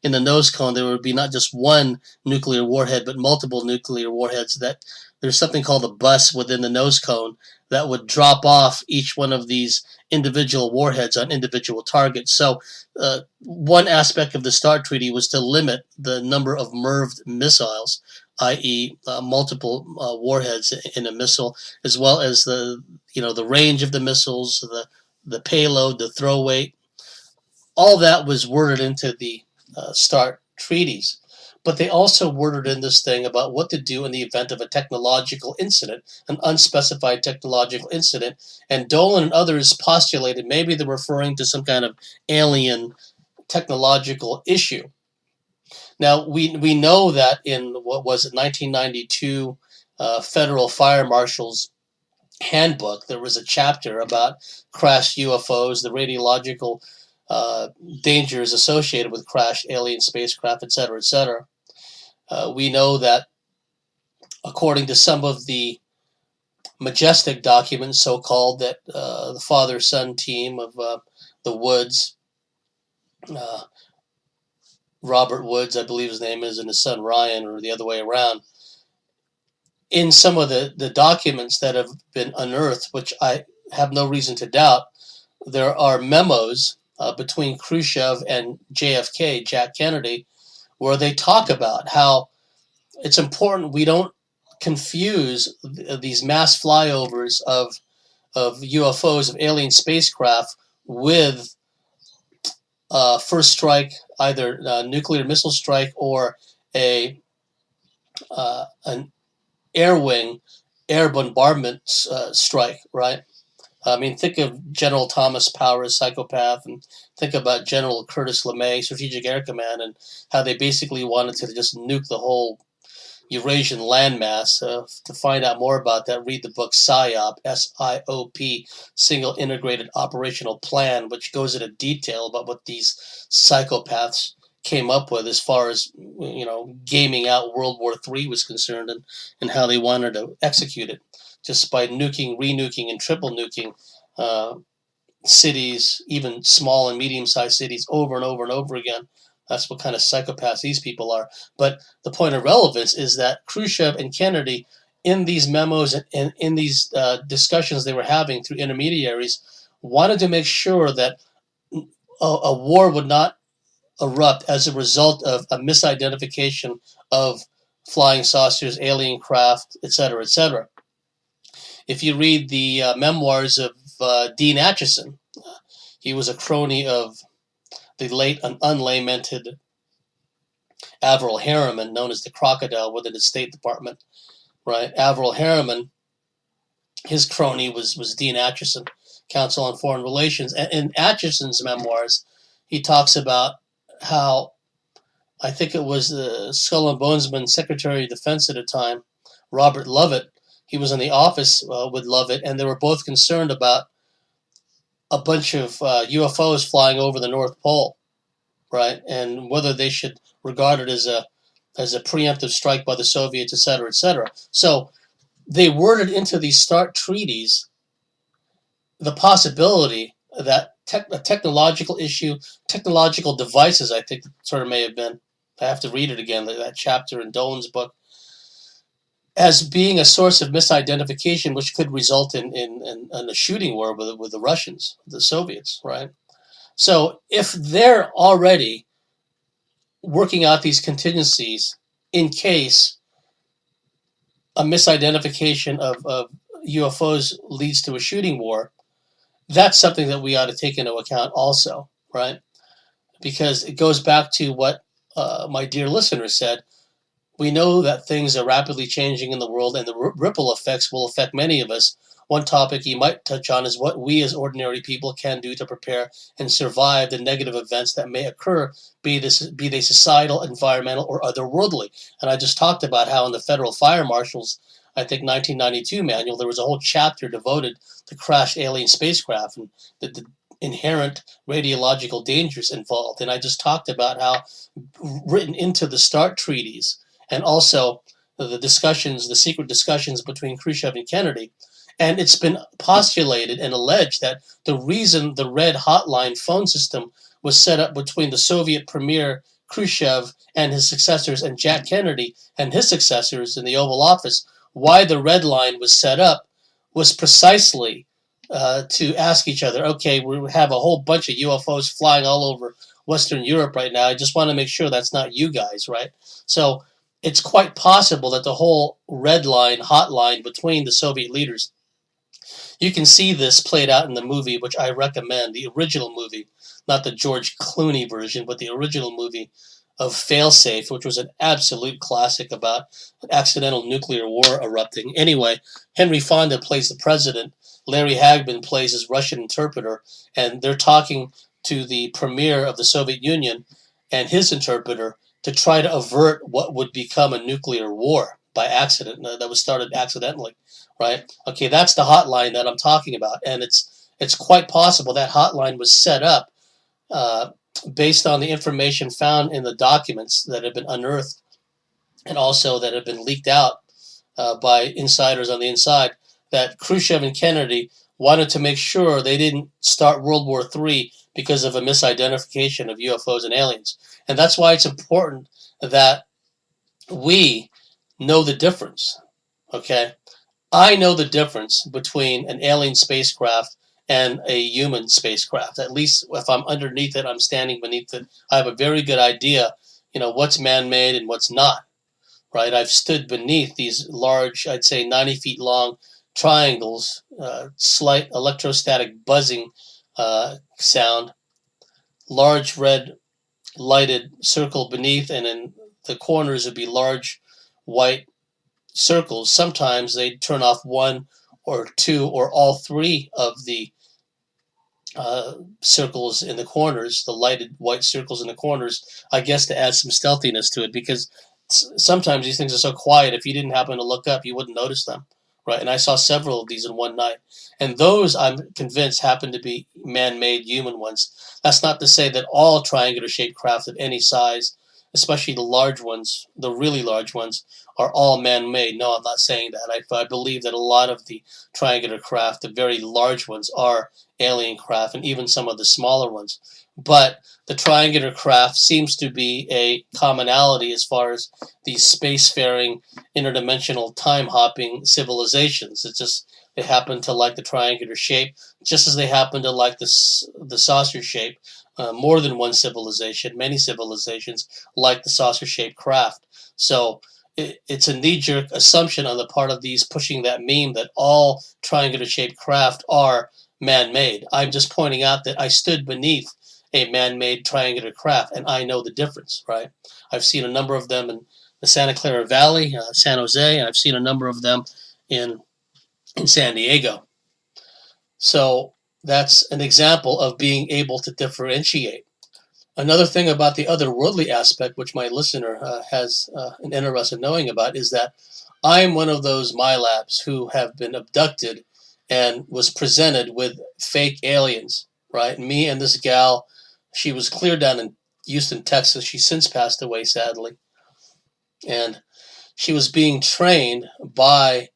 in the nose cone, there would be not just one nuclear warhead, but multiple nuclear warheads. That there's something called a bus within the nose cone that would drop off each one of these individual warheads on individual targets. So, one aspect of the START Treaty was to limit the number of MIRVed missiles, i.e., multiple warheads in a missile, as well as the range of the missiles, the payload, the throw weight. All that was worded into the START treaties. But they also worded in this thing about what to do in the event of a technological incident, an unspecified technological incident. And Dolan and others postulated maybe they're referring to some kind of alien technological issue. Now, we know that in, what was it, 1992 Federal Fire Marshal's Handbook, there was a chapter about crashed UFOs, the radiological dangers associated with crashed alien spacecraft, etc., etc. We know that, according to some of the majestic documents, so-called, that the father-son team of the Woods, uh, Robert Woods, I believe his name is, and his son Ryan, or the other way around, in some of the documents that have been unearthed, which I have no reason to doubt, there are memos between Khrushchev and JFK, Jack Kennedy, where they talk about how it's important we don't confuse these mass flyovers of UFOs, of alien spacecraft, with first strike, either nuclear missile strike or an air bombardment strike, right? I mean, think of General Thomas Powers, psychopath, and think about General Curtis LeMay, Strategic Air Command, and how they basically wanted to just nuke the whole Eurasian landmass. To find out more about that, read the book SIOP, SIOP, Single Integrated Operational Plan, which goes into detail about what these psychopaths came up with as far as, gaming out World War III was concerned, and how they wanted to execute it, just by nuking, renuking, and triple nuking cities, even small and medium-sized cities, over and over and over again. That's what kind of psychopaths these people are. But the point of relevance is that Khrushchev and Kennedy, in these memos and in these discussions they were having through intermediaries, wanted to make sure that a war would not erupt as a result of a misidentification of flying saucers, alien craft, etc., etc. If you read the memoirs of Dean Acheson, he was a crony of the late and unlamented Averell Harriman, known as the Crocodile within the State Department, right? Averell Harriman, his crony was Dean Acheson, Counsel on Foreign Relations. And in Acheson's memoirs, he talks about how, I think it was the Skull and Bonesman Secretary of Defense at the time, Robert Lovett, he was in the office with Lovett, and they were both concerned about a bunch of UFOs flying over the North Pole, right? And whether they should regard it as a preemptive strike by the Soviets, etc., etc. So they worded into these START treaties the possibility that a technological issue, technological devices, I think the term may have been, I have to read it again, that chapter in Dolan's book, as being a source of misidentification, which could result in a shooting war with the Russians, the Soviets, right? So if they're already working out these contingencies in case a misidentification of UFOs leads to a shooting war, that's something that we ought to take into account also, right? Because it goes back to what my dear listener said, we know that things are rapidly changing in the world and the ripple effects will affect many of us. One topic he might touch on is what we as ordinary people can do to prepare and survive the negative events that may occur, be they societal, environmental, or otherworldly. And I just talked about how in the Federal Fire Marshal's, I think, 1992 manual, there was a whole chapter devoted to crashed alien spacecraft and the inherent radiological dangers involved. And I just talked about how written into the START treaties and also the discussions, the secret discussions between Khrushchev and Kennedy. And it's been postulated and alleged that the reason the red hotline phone system was set up between the Soviet premier Khrushchev and his successors and Jack Kennedy and his successors in the Oval Office, why the red line was set up was precisely to ask each other, okay, we have a whole bunch of UFOs flying all over Western Europe right now. I just want to make sure that's not you guys, right? So it's quite possible that the whole red line, hotline between the Soviet leaders, you can see this played out in the movie, which I recommend, the original movie, not the George Clooney version, but the original movie of Failsafe, which was an absolute classic about an accidental nuclear war erupting. Anyway, Henry Fonda plays the president. Larry Hagman plays his Russian interpreter, and they're talking to the premier of the Soviet Union and his interpreter to try to avert what would become a nuclear war by accident that was started accidentally, right? Okay, that's the hotline that I'm talking about, and it's quite possible that hotline was set up uh, based on the information found in the documents that have been unearthed and also that have been leaked out by insiders on the inside, that Khrushchev and Kennedy wanted to make sure they didn't start World War III because of a misidentification of UFOs and aliens. And that's why it's important that we know the difference, okay? I know the difference between an alien spacecraft and a human spacecraft. At least if I'm underneath it, I'm standing beneath it, I have a very good idea, what's man-made and what's not, right? I've stood beneath these large, I'd say 90 feet long triangles, slight electrostatic buzzing sound, large red lighted circle beneath, and in the corners would be large white circles. Sometimes they turn off one or two or all three of the circles in the corners, the lighted white circles in the corners, I guess to add some stealthiness to it, because sometimes these things are so quiet, if you didn't happen to look up, you wouldn't notice them, right? And I saw several of these in one night. And those, I'm convinced, happen to be man-made human ones. That's not to say that all triangular-shaped craft of any size, especially the large ones, the really large ones, are all man-made. No, I'm not saying that. I believe that a lot of the triangular craft, the very large ones, are alien craft, and even some of the smaller ones. But the triangular craft seems to be a commonality as far as these spacefaring, interdimensional, time-hopping civilizations. It's just they happen to like the triangular shape, just as they happen to like the saucer shape. More than one civilization, many civilizations like the saucer-shaped craft. So it's a knee-jerk assumption on the part of these pushing that meme that all triangular-shaped craft are man-made. I'm just pointing out that I stood beneath a man-made triangular craft, and I know the difference, right? I've seen a number of them in the Santa Clara Valley, San Jose, and I've seen a number of them in San Diego. So that's an example of being able to differentiate. Another thing about the otherworldly aspect, which my listener has an interest in knowing about, is that I'm one of those milabs who have been abducted and was presented with fake aliens, right? Me and this gal, she was cleared down in Houston, Texas. She's since passed away, sadly. And she was being trained by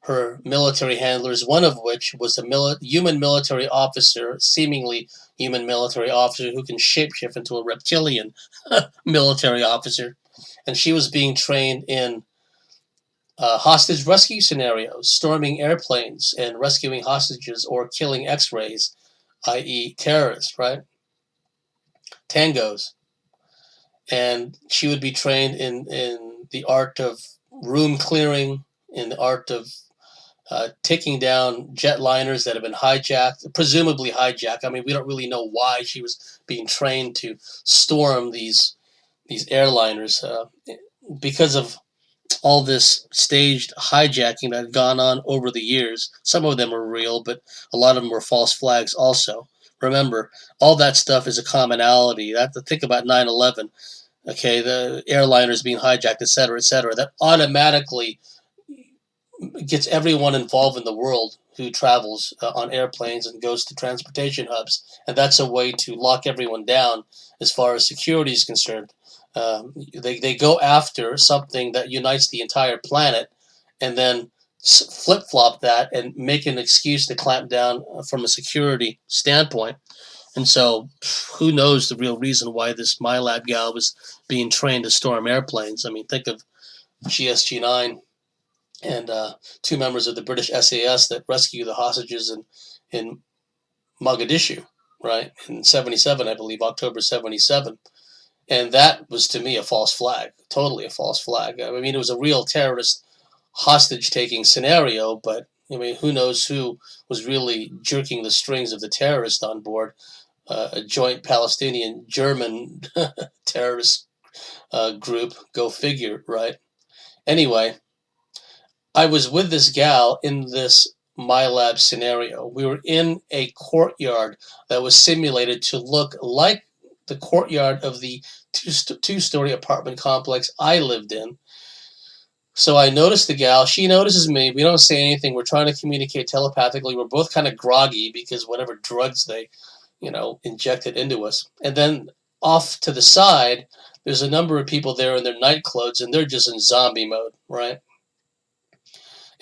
her military handlers, one of which was a human military officer, seemingly human military officer who can shapeshift into a reptilian military officer. And she was being trained in hostage rescue scenarios, storming airplanes and rescuing hostages or killing X-rays, i.e. terrorists, right? Tangos. And she would be trained in the art of room clearing, in the art of taking down jetliners that have been hijacked, presumably hijacked. I mean, we don't really know why she was being trained to storm these these airliners, because of all this staged hijacking that had gone on over the years. Some of them were real, but a lot of them were false flags also. Remember, all that stuff is a commonality. You have to think about 9/11. Okay, the airliners being hijacked, et cetera, et cetera. That automatically gets everyone involved in the world who travels on airplanes and goes to transportation hubs. And that's a way to lock everyone down as far as security is concerned. They go after something that unites the entire planet and then flip-flop that and make an excuse to clamp down from a security standpoint. And so who knows the real reason why this milab gal was being trained to storm airplanes. I mean, think of GSG-9 and two members of the British SAS that rescued the hostages in Mogadishu, right, in 77, I believe, October 77. And that was, to me, a false flag, totally a false flag. I mean, it was a real terrorist hostage-taking scenario, but, I mean, who knows who was really jerking the strings of the terrorist on board, a joint Palestinian-German terrorist group, go figure, right? Anyway, I was with this gal in this milab scenario. We were in a courtyard that was simulated to look like the courtyard of the two-story apartment complex I lived in. So I noticed the gal. She notices me. We don't say anything. We're trying to communicate telepathically. We're both kind of groggy because whatever drugs they, injected into us. And then off to the side, there's a number of people there in their night clothes, and they're just in zombie mode, right?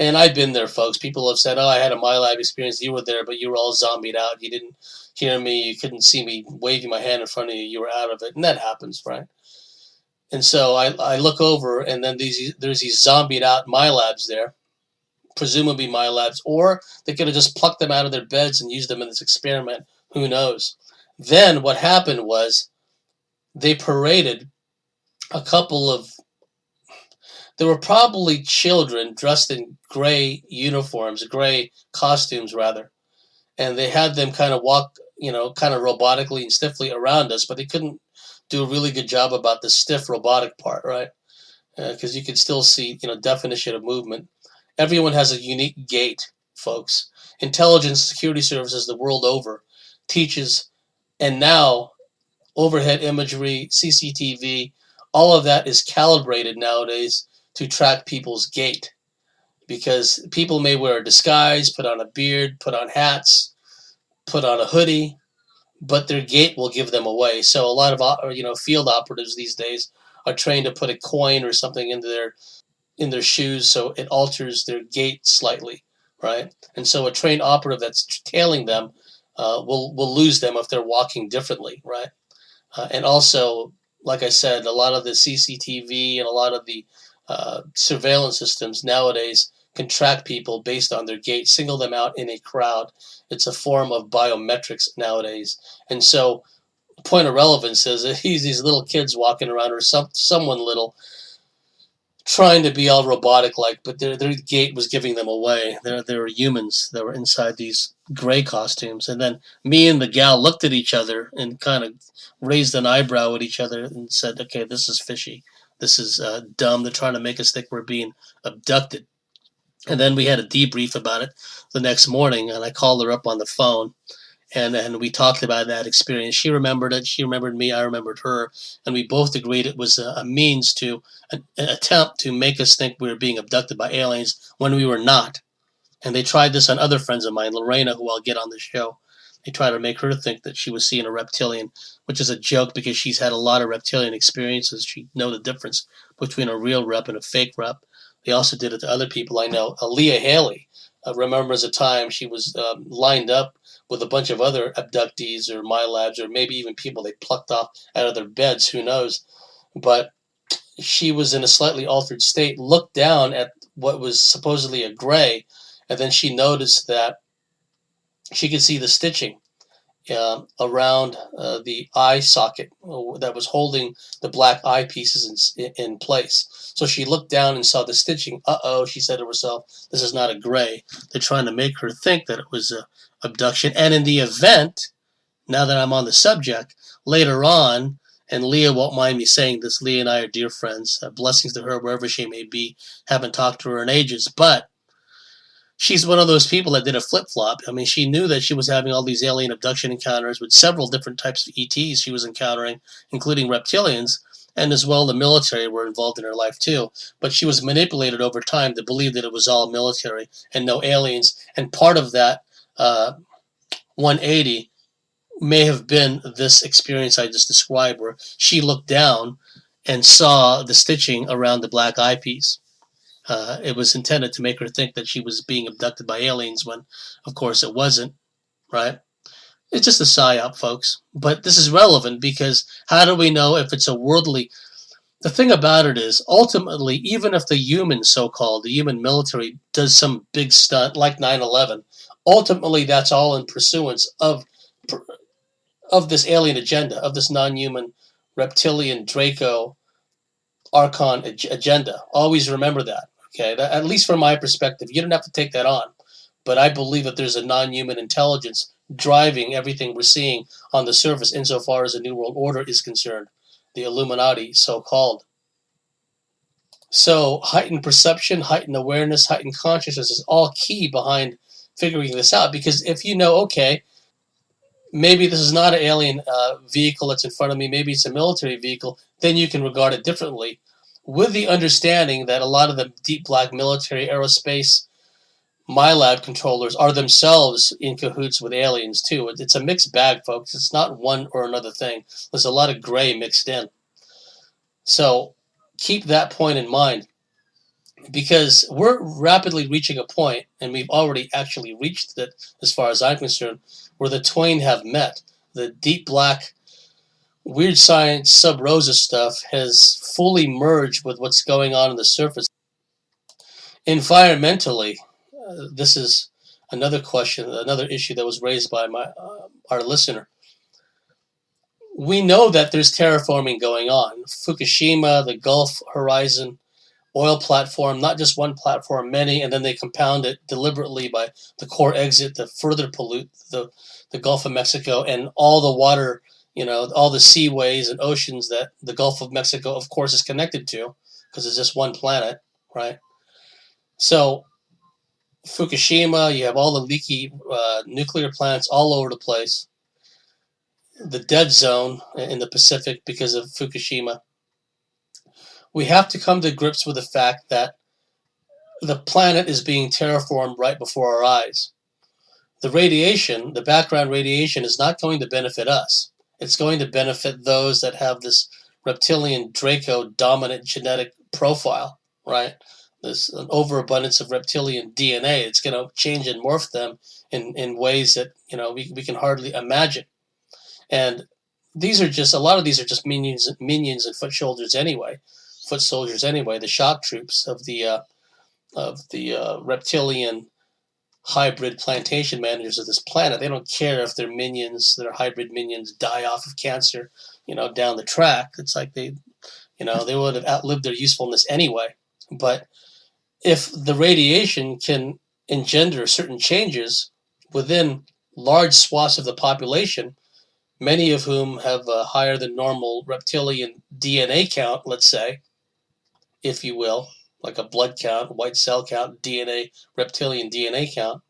And I've been there, folks. People have said, oh, I had a milab experience. You were there, but you were all zombied out. You didn't hear me. You couldn't see me waving my hand in front of you. You were out of it. And that happens, right? And so I look over, and then there's these zombied out milabs there, presumably milabs, or they could have just plucked them out of their beds and used them in this experiment. Who knows? Then what happened was they paraded a couple of, there were probably children dressed in gray uniforms, gray costumes rather, and they had them kind of walk, kind of robotically and stiffly around us, but they couldn't do a really good job about the stiff robotic part, right? Because you could still see, definition of movement. Everyone has a unique gait, folks. Intelligence security services the world over teaches, and now overhead imagery, CCTV, all of that is calibrated nowadays to track people's gait, because people may wear a disguise, put on a beard, put on hats, put on a hoodie, but their gait will give them away. So a lot of field operatives these days are trained to put a coin or something in their shoes so it alters their gait slightly, right? And so a trained operative that's tailing them will lose them if they're walking differently, right? And also, like I said, a lot of the CCTV and a lot of the surveillance systems nowadays can track people based on their gait, single them out in a crowd. It's a form of biometrics nowadays. And so the point of relevance is that these little kids walking around, or someone little, trying to be all robotic-like, but their gait was giving them away. There were humans that were inside these gray costumes. And then me and the gal looked at each other and kind of raised an eyebrow at each other and said, okay, this is fishy. This is dumb. They're trying to make us think we're being abducted. And then we had a debrief about it the next morning, and I called her up on the phone, and we talked about that experience. She remembered it. She remembered me. I remembered her. And we both agreed it was a means to an attempt to make us think we were being abducted by aliens when we were not. And they tried this on other friends of mine, Lorena, who I'll get on the show. They tried to make her think that she was seeing a reptilian, which is a joke because she's had a lot of reptilian experiences. She'd know the difference between a real rep and a fake rep. They also did it to other people I know. Leah Haley remembers a time she was lined up with a bunch of other abductees or milabs, or maybe even people they plucked off out of their beds, who knows. But she was in a slightly altered state, looked down at what was supposedly a gray, and then she noticed that she could see the stitching around the eye socket that was holding the black eye pieces in place. So she looked down and saw the stitching. Uh-oh, she said to herself, this is not a gray. They're trying to make her think that it was a abduction. And in the event, now that I'm on the subject, later on, And Leah won't mind me saying this. Leah and I are dear friends. Blessings to her wherever she may be. Haven't talked to her in ages. But she's one of those people that did a flip-flop. I mean, she knew that she was having all these alien abduction encounters with several different types of ETs she was encountering, including reptilians, and as well the military were involved in her life too. But she was manipulated over time to believe that it was all military and no aliens. And part of that 180 may have been this experience I just described, where she looked down and saw the stitching around the black eyepiece. It was intended to make her think that she was being abducted by aliens when, of course, it wasn't, right? It's just a psyop, folks. But this is relevant because how do we know if it's a worldly... The thing about it is, ultimately, even if the human, so-called, the human military does some big stunt like 9/11, ultimately that's all in pursuance of this alien agenda, of this non-human reptilian Draco Archon agenda. Always remember that. Okay, at least from my perspective, you don't have to take that on, but I believe that there's a non-human intelligence driving everything we're seeing on the surface insofar as the New World Order is concerned, the Illuminati, so-called. So heightened perception, heightened awareness, heightened consciousness is all key behind figuring this out, because if you know, okay, maybe this is not an alien vehicle that's in front of me, maybe it's a military vehicle, then you can regard it differently, with the understanding that a lot of the deep black military aerospace milab controllers are themselves in cahoots with aliens too. It's a mixed bag, folks. It's not one or another thing. There's a lot of gray mixed in. So keep that point in mind, because we're rapidly reaching a point, and we've already actually reached it as far as I'm concerned, where the twain have met. The deep black weird science sub rosa stuff has fully merged with what's going on the surface. Environmentally, this is another question, another issue that was raised by our listener. We know that there's terraforming going on. Fukushima, the Gulf Horizon oil platform, not just one platform, many, and then they compound it deliberately by the core exit to further pollute the Gulf of Mexico and all the water, all the seaways and oceans that the Gulf of Mexico, of course, is connected to, because it's just one planet, right? So Fukushima, you have all the leaky nuclear plants all over the place. The dead zone in the Pacific because of Fukushima. We have to come to grips with the fact that the planet is being terraformed right before our eyes. The radiation, the background radiation, is not going to benefit us. It's going to benefit those that have this reptilian Draco dominant genetic profile, right? There's an overabundance of reptilian DNA. It's going to change and morph them in ways that we can hardly imagine. And a lot of these are just minions and foot soldiers anyway. The shock troops of the reptilian hybrid plantation managers of this planet. They don't care if their hybrid minions die off of cancer, down the track. It's like they would have outlived their usefulness anyway. But if the radiation can engender certain changes within large swaths of the population, many of whom have a higher than normal reptilian DNA count, let's say, if you will, like a blood count, white cell count, reptilian DNA count,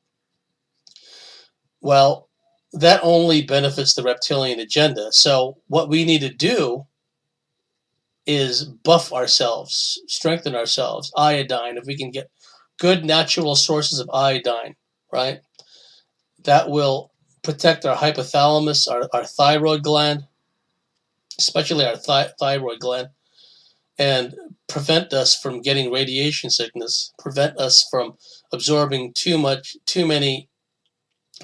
well, that only benefits the reptilian agenda. So what we need to do is buff ourselves, strengthen ourselves, iodine. If we can get good natural sources of iodine, right, that will protect our hypothalamus, our thyroid gland, especially our thyroid gland, and prevent us from getting radiation sickness, prevent us from absorbing too many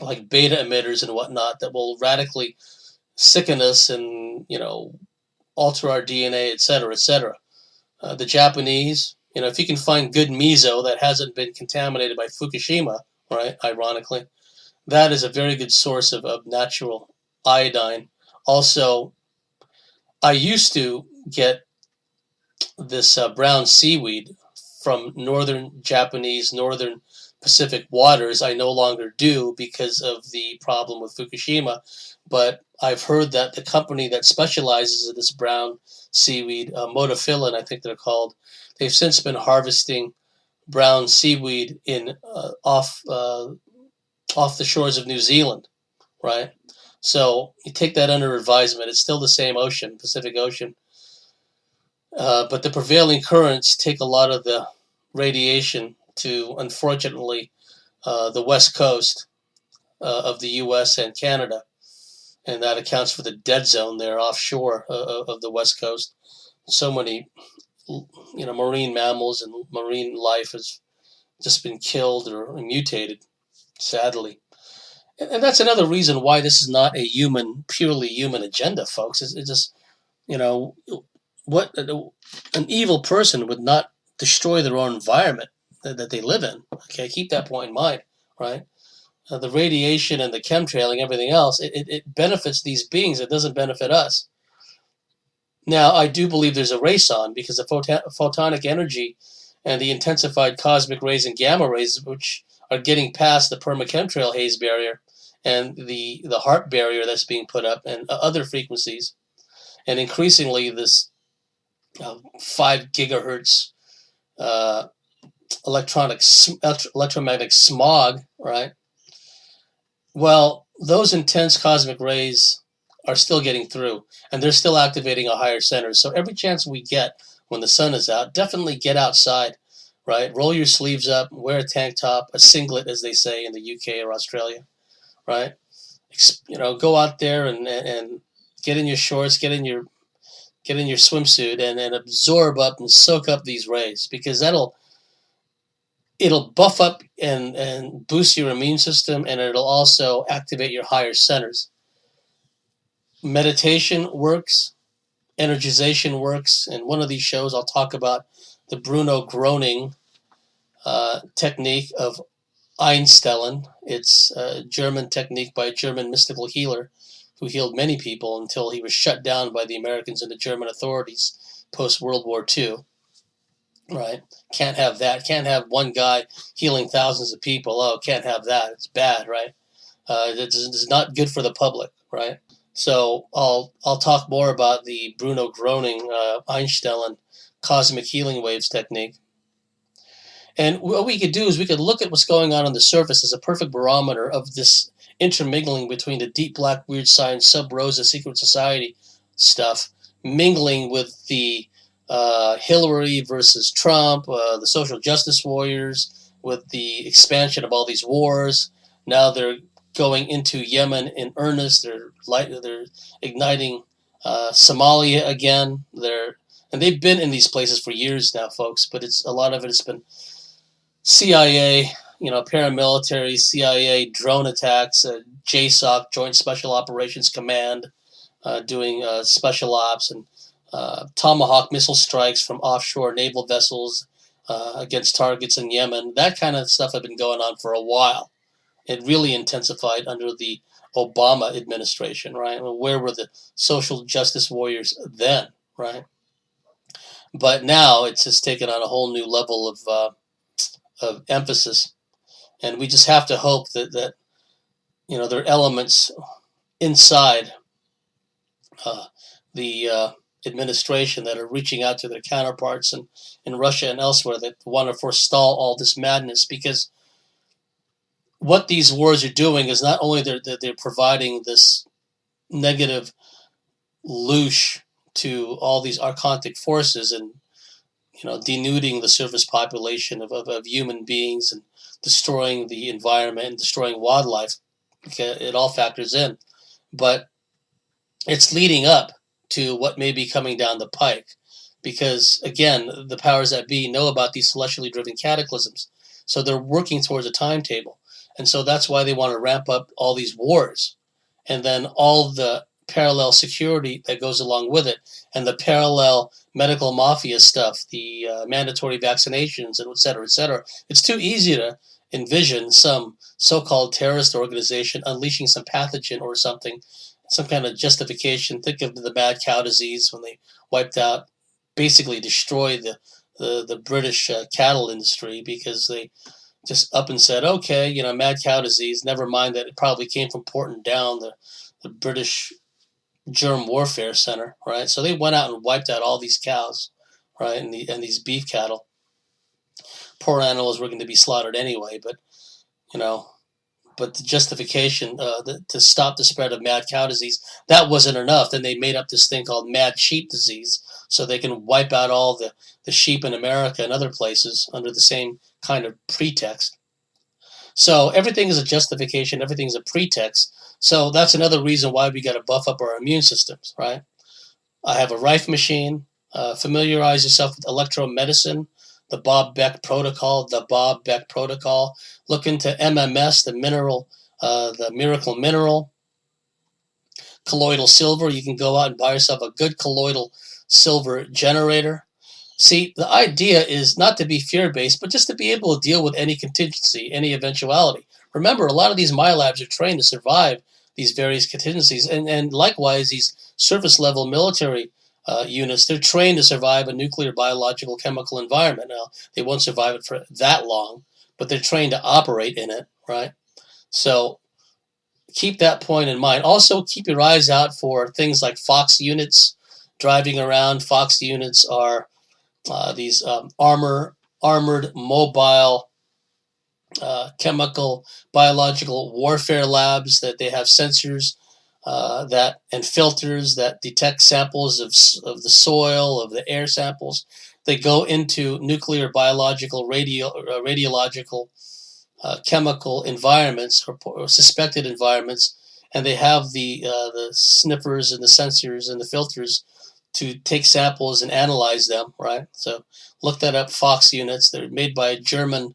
like beta emitters and whatnot that will radically sicken us and alter our DNA, etc., etc. The Japanese, if you can find good miso that hasn't been contaminated by Fukushima, right? Ironically, that is a very good source of natural iodine. Also, I used to get this brown seaweed from northern Pacific waters. I no longer do because of the problem with Fukushima, but I've heard that the company that specializes in this brown seaweed, Motofilin, I think they're called, they've since been harvesting brown seaweed in off the shores of New Zealand, right? So you take that under advisement. It's still the same ocean, Pacific Ocean, but the prevailing currents take a lot of the radiation to, unfortunately, the west coast of the U.S. and Canada, and that accounts for the dead zone there offshore of the west coast. So many, marine mammals and marine life has just been killed or mutated, sadly. And that's another reason why this is not a purely human agenda, folks. It's just, you know, what an evil person would not destroy their own environment that they live in. Okay, keep that point in mind, right? The radiation and the chemtrailing, everything else, it benefits these beings. It doesn't benefit us. Now, I do believe there's a race on because the photonic energy and the intensified cosmic rays and gamma rays, which are getting past the perma-chemtrail haze barrier and the HAARP barrier that's being put up and other frequencies, and increasingly this 5 gigahertz electromagnetic smog, right? Well, those intense cosmic rays are still getting through, and they're still activating a higher center. So every chance we get when the sun is out, definitely get outside, right? Roll your sleeves up, wear a tank top, a singlet, as they say in the UK or Australia, right? Go out there and get in your shorts, get in your swimsuit, and absorb up and soak up these rays, because it'll buff up and boost your immune system, and it'll also activate your higher centers. Meditation works, energization works, and one of these shows I'll talk about the Bruno Groening technique of Einstellen. It's a German technique by a German mystical healer who healed many people until he was shut down by the Americans and the German authorities post-World War II. Right? Can't have that. Can't have one guy healing thousands of people. Oh, can't have that. It's bad, right? It's not good for the public, right? So I'll talk more about the Bruno Groening Einstellen cosmic healing waves technique. And what we could do is we could look at what's going on the surface as a perfect barometer of this intermingling between the deep black weird science sub rosa secret society stuff mingling with the Hillary versus Trump, the social justice warriors, with the expansion of all these wars. Now they're going into Yemen in earnest. They're igniting Somalia again. And they've been in these places for years now, folks. But a lot of it has been CIA, paramilitary, CIA drone attacks, JSOC, Joint Special Operations Command, doing special ops and Tomahawk missile strikes from offshore naval vessels against targets in Yemen. That kind of stuff had been going on for a while. It really intensified under the Obama administration, right? Where were the social justice warriors then, right? But now it's just taken on a whole new level of emphasis, and we just have to hope that there are elements inside the administration that are reaching out to their counterparts in Russia and elsewhere that want to forestall all this madness, because what these wars are doing is not only they're providing this negative loosh to all these archontic forces and denuding the surface population of human beings and destroying the environment and destroying wildlife. It all factors in, but it's leading up to what may be coming down the pike, because again, the powers that be know about these celestially driven cataclysms, so they're working towards a timetable, and so that's why they want to ramp up all these wars, and then all the parallel security that goes along with it, and the parallel medical mafia stuff, the mandatory vaccinations, and et cetera, et cetera. It's too easy to envision some so-called terrorist organization unleashing some pathogen or something, some kind of justification. Think of the mad cow disease when they wiped out, basically destroyed the British cattle industry because they just up and said, okay, mad cow disease, never mind that it probably came from Porton Down, the British Germ Warfare Center, right? So they went out and wiped out all these cows, right, and these beef cattle. Poor animals were going to be slaughtered anyway, but you know, but the justification to stop the spread of mad cow disease, that wasn't enough. Then they made up this thing called mad sheep disease, so they can wipe out all the sheep in America and other places under the same kind of pretext. So everything is a justification, everything is a pretext. So that's another reason why we got to buff up our immune systems, right? I have a Rife machine. Familiarize yourself with electromedicine, the Bob Beck protocol, Look into MMS, the miracle mineral, colloidal silver. You can go out and buy yourself a good colloidal silver generator. See, the idea is not to be fear-based, but just to be able to deal with any contingency, any eventuality. Remember, a lot of these milabs are trained to survive these various contingencies, and likewise, these surface-level military units, they're trained to survive a nuclear, biological, chemical environment. Now, they won't survive it for that long, but they're trained to operate in it, right? So keep that point in mind. Also, keep your eyes out for things like Fox units driving around. Fox units are these armored, mobile, chemical, biological warfare labs that they have sensors and filters that detect samples of the soil, of the air samples. They go into nuclear, biological, radiological, chemical environments or suspected environments, and they have the sniffers and the sensors and the filters to take samples and analyze them, right? So look that up, Fox units. They're made by a German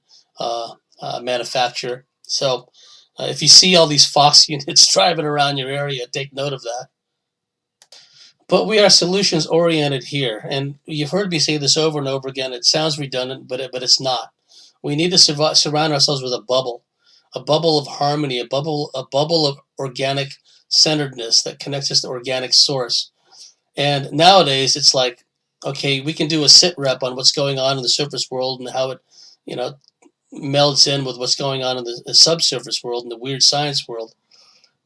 manufacturer. So if you see all these Fox units driving around your area, take note of that. But we are solutions oriented here, and you've heard me say this over and over again. It sounds redundant, but it's not. We need to surround ourselves with a bubble of harmony, a bubble of organic centeredness that connects us to organic source. And nowadays, it's like, okay, we can do a sit rep on what's going on in the surface world and how it, melds in with what's going on in the subsurface world and the weird science world.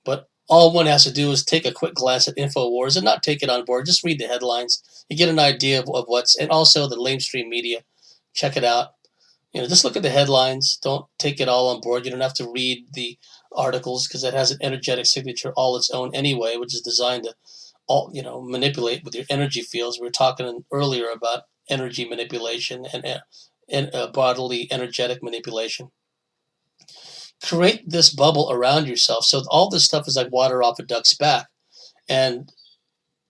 But all one has to do is take a quick glance at InfoWars and not take it on board. Just read the headlines. You get an idea of what's, and also the lamestream media. Check it out. Just look at the headlines. Don't take it all on board. You don't have to read the articles because it has an energetic signature all its own anyway, which is designed to manipulate with your energy fields. We were talking earlier about energy manipulation and bodily energetic manipulation. Create this bubble around yourself. So all this stuff is like water off a duck's back. And,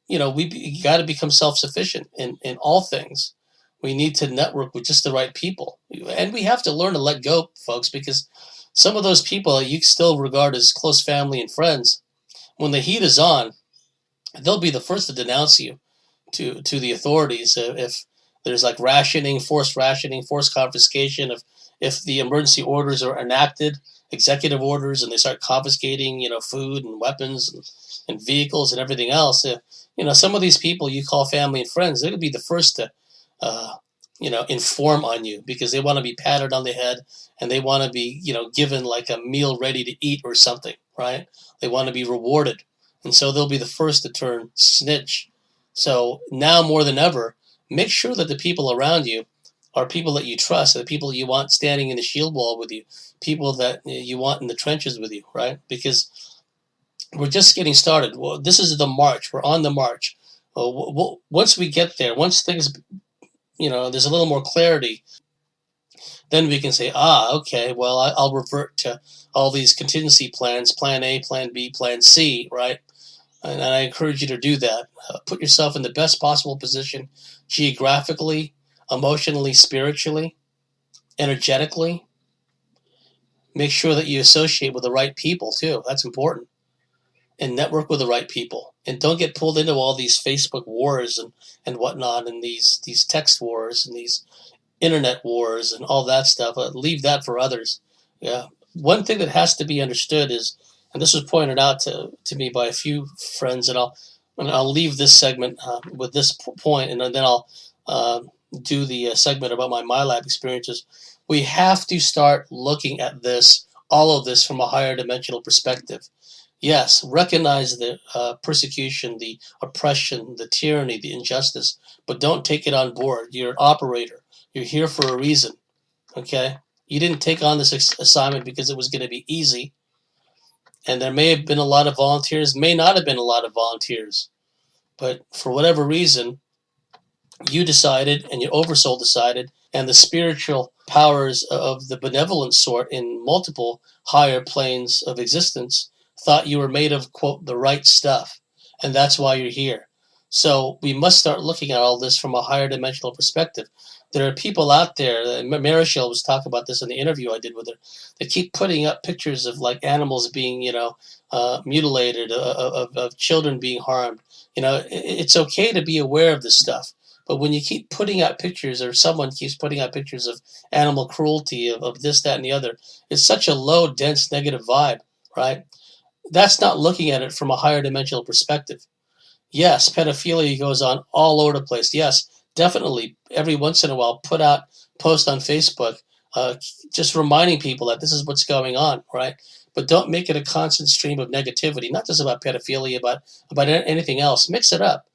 we got to become self-sufficient in all things. We need to network with just the right people. And we have to learn to let go, folks, because some of those people you still regard as close family and friends, when the heat is on, they'll be the first to denounce you to the authorities if there's like forced confiscation, if the emergency orders are enacted, executive orders, and they start confiscating, food and weapons and vehicles and everything else. Some of these people you call family and friends, they're going to be the first to, inform on you because they want to be patted on the head and they want to be, given like a meal ready to eat or something, right? They want to be rewarded. And so they'll be the first to turn snitch. So now more than ever, make sure that the people around you are people that you trust, the people you want standing in the shield wall with you, people that you want in the trenches with you, right? Because we're just getting started. Well, this is the march. We're on the march. Once we get there, once things, there's a little more clarity, then we can say, okay, well, I'll revert to all these contingency plans, plan A, plan B, plan C, right? And I encourage you to do that. Put yourself in the best possible position geographically, emotionally, spiritually, energetically. Make sure that you associate with the right people, too. That's important. And network with the right people. And don't get pulled into all these Facebook wars and whatnot, and these text wars and these internet wars and all that stuff. Leave that for others. Yeah. One thing that has to be understood is, and this was pointed out to me by a few friends, and I'll leave this segment with this point, and then I'll do the segment about my milab experiences. We have to start looking at this, all of this, from a higher dimensional perspective. Yes, recognize the persecution, the oppression, the tyranny, the injustice, but don't take it on board. You're an operator. You're here for a reason. Okay? You didn't take on this assignment because it was going to be easy. And there may have been a lot of volunteers, may not have been a lot of volunteers. But for whatever reason, you decided, and your oversoul decided, and the spiritual powers of the benevolent sort in multiple higher planes of existence thought you were made of, quote, the right stuff. And that's why you're here. So we must start looking at all this from a higher dimensional perspective. There are people out there, Mesheril was talking about this in the interview I did with her, that keep putting up pictures of like animals being, mutilated, of children being harmed. It's okay to be aware of this stuff. But when you keep putting out pictures, or someone keeps putting out pictures of animal cruelty, of this, that, and the other, it's such a low, dense, negative vibe, right? That's not looking at it from a higher dimensional perspective. Yes, pedophilia goes on all over the place. Yes, definitely, every once in a while, post on Facebook, just reminding people that this is what's going on, right? But don't make it a constant stream of negativity, not just about pedophilia, about anything else. Mix it up.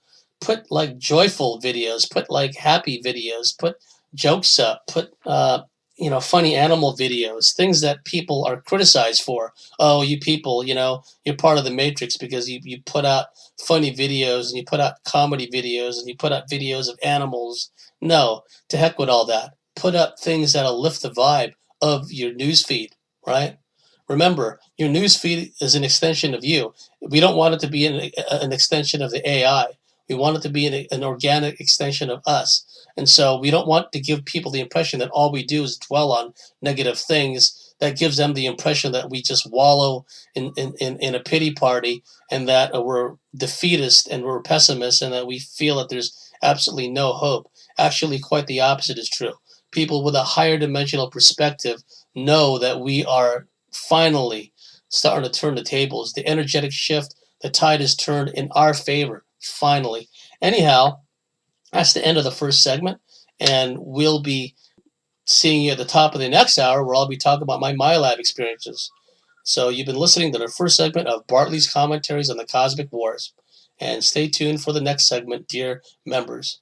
Put like joyful videos, put like happy videos, put jokes up, put funny animal videos, things that people are criticized for. Oh, you people, you're part of the matrix because you put out funny videos, and you put out comedy videos, and you put out videos of animals. No, to heck with all that. Put up things that'll lift the vibe of your news feed, right? Remember, your news feed is an extension of you. We don't want it to be an extension of the AI. We want it to be an organic extension of us. And so we don't want to give people the impression that all we do is dwell on negative things. That gives them the impression that we just wallow in a pity party, and that we're defeatist and we're pessimists, and that we feel that there's absolutely no hope. Actually, quite the opposite is true. People with a higher dimensional perspective know that we are finally starting to turn the tables. The energetic shift, the tide is turned in our favor. Finally. Anyhow, that's the end of the first segment, and we'll be seeing you at the top of the next hour, where I'll be talking about my milab experiences. So you've been listening to the first segment of Bartley's Commentaries on the Cosmic Wars, and stay tuned for the next segment, dear members.